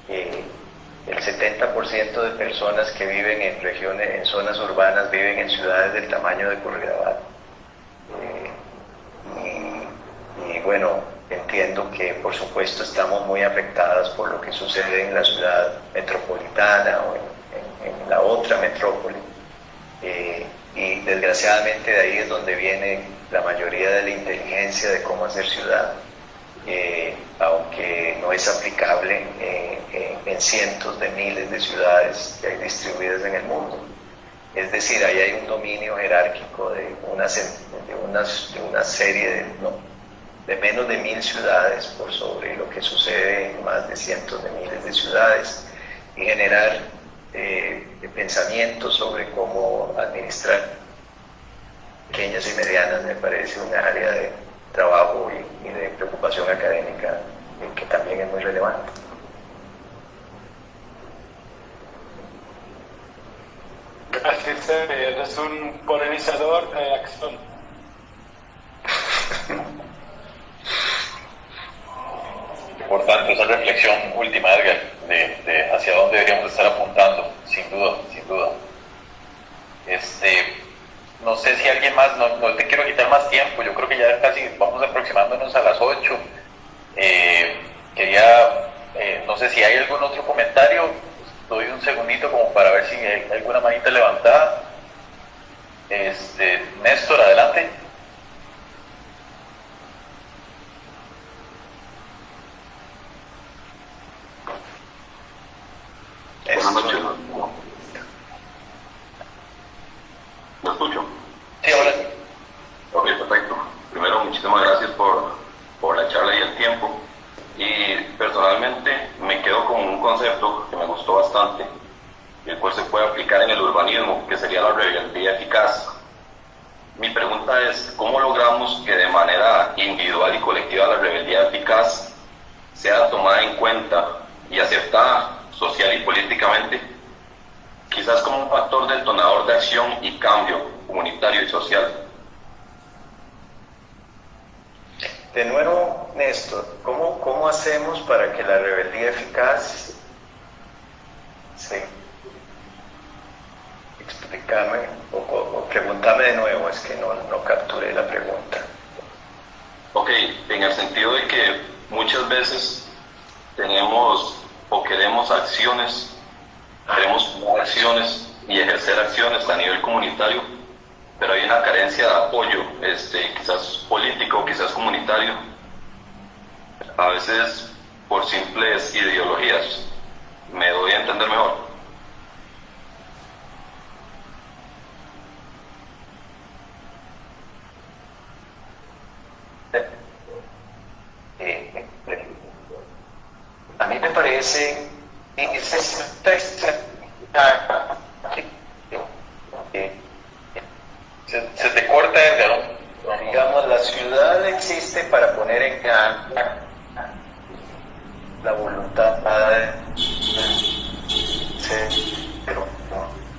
el 70% de personas que viven en regiones, en zonas urbanas, viven en ciudades del tamaño de Curridabat. Y bueno, entiendo que por supuesto estamos muy afectadas por lo que sucede en la ciudad metropolitana o en la otra metrópoli. Y y desgraciadamente de ahí es donde viene la mayoría de la inteligencia de cómo hacer ciudad, aunque no es aplicable en cientos de miles de ciudades que hay distribuidas en el mundo. Es decir, ahí hay un dominio jerárquico de una serie de menos de 1000 ciudades por sobre lo que sucede en más de cientos de miles de ciudades, y generar pensamientos sobre cómo administrar pequeñas y medianas me parece un área de trabajo y de preocupación académica que también es muy relevante. Gracias, eres un polinizador de acción. Importante esa reflexión última, Edgar, de hacia dónde deberíamos estar apuntando, sin duda, sin duda. No sé si alguien más, no te quiero quitar más tiempo, yo creo que ya casi vamos aproximándonos a las 8. No sé si hay algún otro comentario, doy un segundito como para ver si hay alguna manita levantada. Néstor, adelante. Buenas noches. ¿Me escucho? Sí, ahora sí. Ok, perfecto. Primero, muchísimas gracias por la charla y el tiempo. Y personalmente me quedo con un concepto que me gustó bastante, el cual se puede aplicar en el urbanismo, que sería la rebeldía eficaz. Mi pregunta es, ¿cómo logramos que de manera individual y colectiva la rebeldía eficaz sea tomada en cuenta y aceptada social y políticamente, quizás como un factor detonador de acción y cambio comunitario y social? De nuevo, Néstor, ¿cómo hacemos para que la rebeldía eficaz explícame o pregúntame de nuevo, es que no capturé la pregunta. Ok, en el sentido de que muchas veces tenemos o queremos acciones y ejercer acciones a nivel comunitario, pero hay una carencia de apoyo, quizás político, quizás comunitario, a veces por simples ideologías. ¿Me doy a entender mejor? A mí me parece se te corta, Edgar. digamos, la ciudad existe para poner en la voluntad pero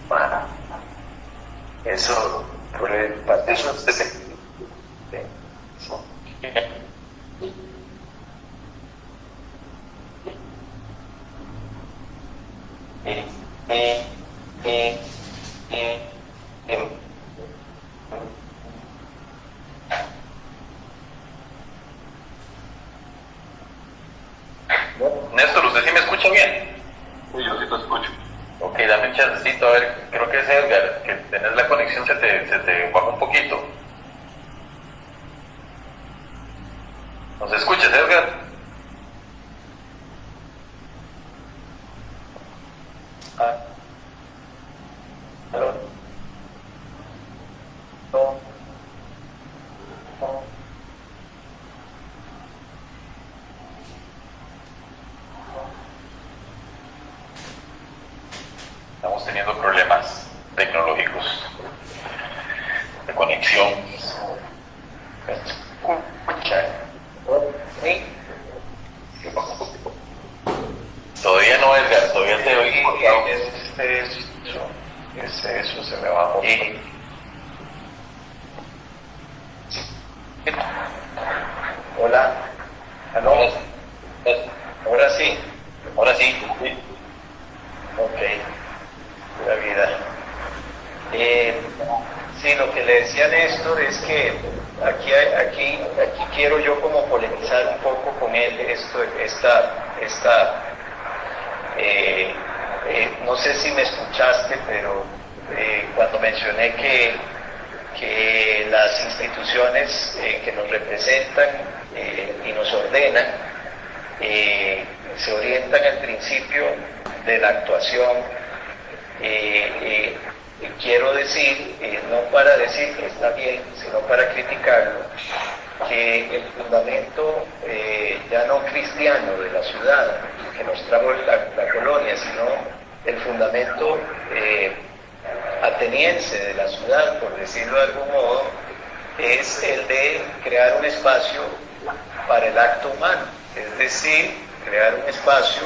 para eso Néstor, ¿usted sí me escucha bien? Sí, yo sí te escucho. Ok, dame un chancecito, a ver, creo que es Edgar, que tenés la conexión, se te baja un poquito. ¿Nos escuchas, Edgar? Estamos teniendo problemas tecnológicos de conexión. Todavía no, Edgar, todavía te oigo cortado. Eso se me bajó. Hola. ¿Aló? Ahora sí. Ahora sí. Ok. Pura vida. Sí, lo que le decía Néstor es que aquí quiero yo como polemizar un poco con él no sé si me escuchaste, pero cuando mencioné que que las instituciones que nos representan y nos ordenan se orientan al principio de la actuación. Quiero decir, no para decir que está bien, sino para criticarlo, que el fundamento ya no cristiano de la ciudad, que nos trajo la colonia, sino el fundamento ateniense de la ciudad, por decirlo de algún modo, es el de crear un espacio para el acto humano, es decir, crear un espacio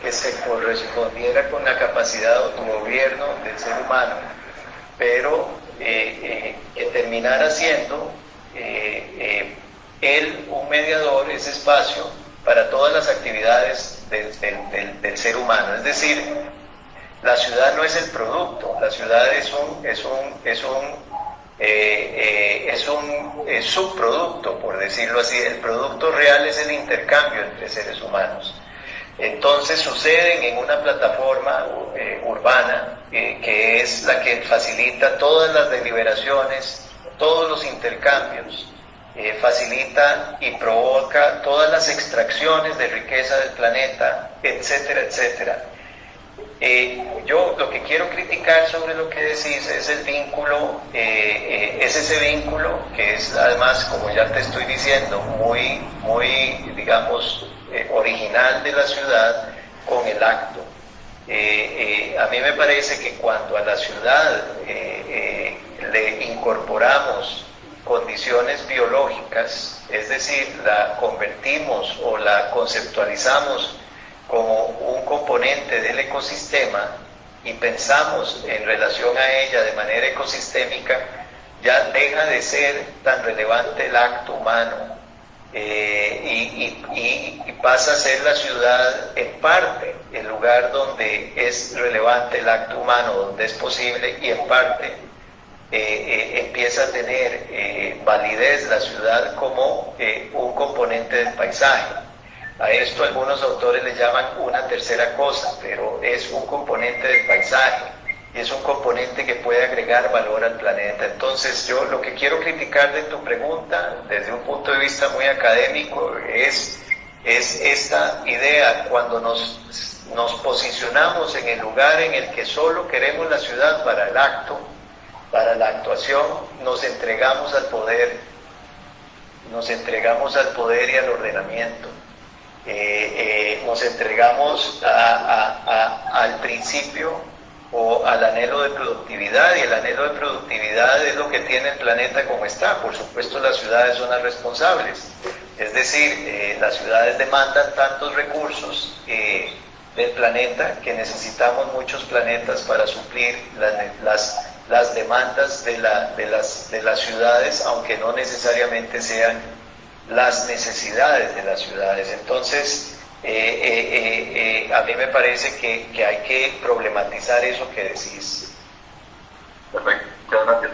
que se correspondiera con la capacidad de autogobierno del ser humano, pero que terminara siendo él un mediador, ese espacio, para todas las actividades del ser humano. Es decir, la ciudad no es el producto, la ciudad es un subproducto, por decirlo así. El producto real es el intercambio entre seres humanos. Entonces suceden en una plataforma urbana que es la que facilita todas las deliberaciones, todos los intercambios, facilita y provoca todas las extracciones de riqueza del planeta, etcétera, etcétera. Yo lo que quiero criticar sobre lo que decís es el vínculo, es ese vínculo que es además, como ya te estoy diciendo, muy, digamos, original de la ciudad con el acto. A mí me parece que cuando a la ciudad le incorporamos condiciones biológicas, es decir, la convertimos o la conceptualizamos como un componente del ecosistema y pensamos en relación a ella de manera ecosistémica, ya deja de ser tan relevante el acto humano y pasa a ser la ciudad en parte el lugar donde es relevante el acto humano, donde es posible, y en parte empieza a tener validez la ciudad como un componente del paisaje. A esto algunos autores le llaman una tercera cosa, pero es un componente del paisaje y es un componente que puede agregar valor al planeta. Entonces yo lo que quiero criticar de tu pregunta, desde un punto de vista muy académico, es esta idea cuando nos posicionamos en el lugar en el que solo queremos la ciudad para el acto, para la actuación, nos entregamos al poder y al ordenamiento. Nos entregamos al principio o al anhelo de productividad, y el anhelo de productividad es lo que tiene el planeta como está. Por supuesto, las ciudades son las responsables, es decir, las ciudades demandan tantos recursos del planeta que necesitamos muchos planetas para suplir las demandas de las ciudades, aunque no necesariamente sean las necesidades de las ciudades. Entonces, a mí me parece que hay que problematizar eso que decís. Perfecto, muchas gracias.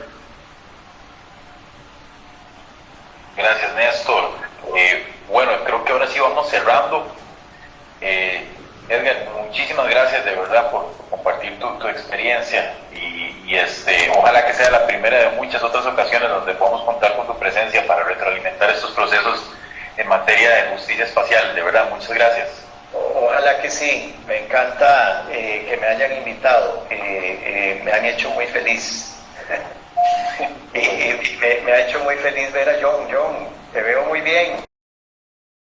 Gracias, Néstor. Bueno, creo que ahora sí vamos cerrando. Edgar, muchísimas gracias de verdad por compartir tu experiencia y ojalá que sea la primera de muchas otras ocasiones donde podamos contar con tu presencia para retroalimentar estos procesos en materia de justicia espacial. De verdad, muchas gracias. Ojalá que sí, me encanta que me hayan invitado, me han hecho muy feliz. y me ha hecho muy feliz ver a John. John, te veo muy bien.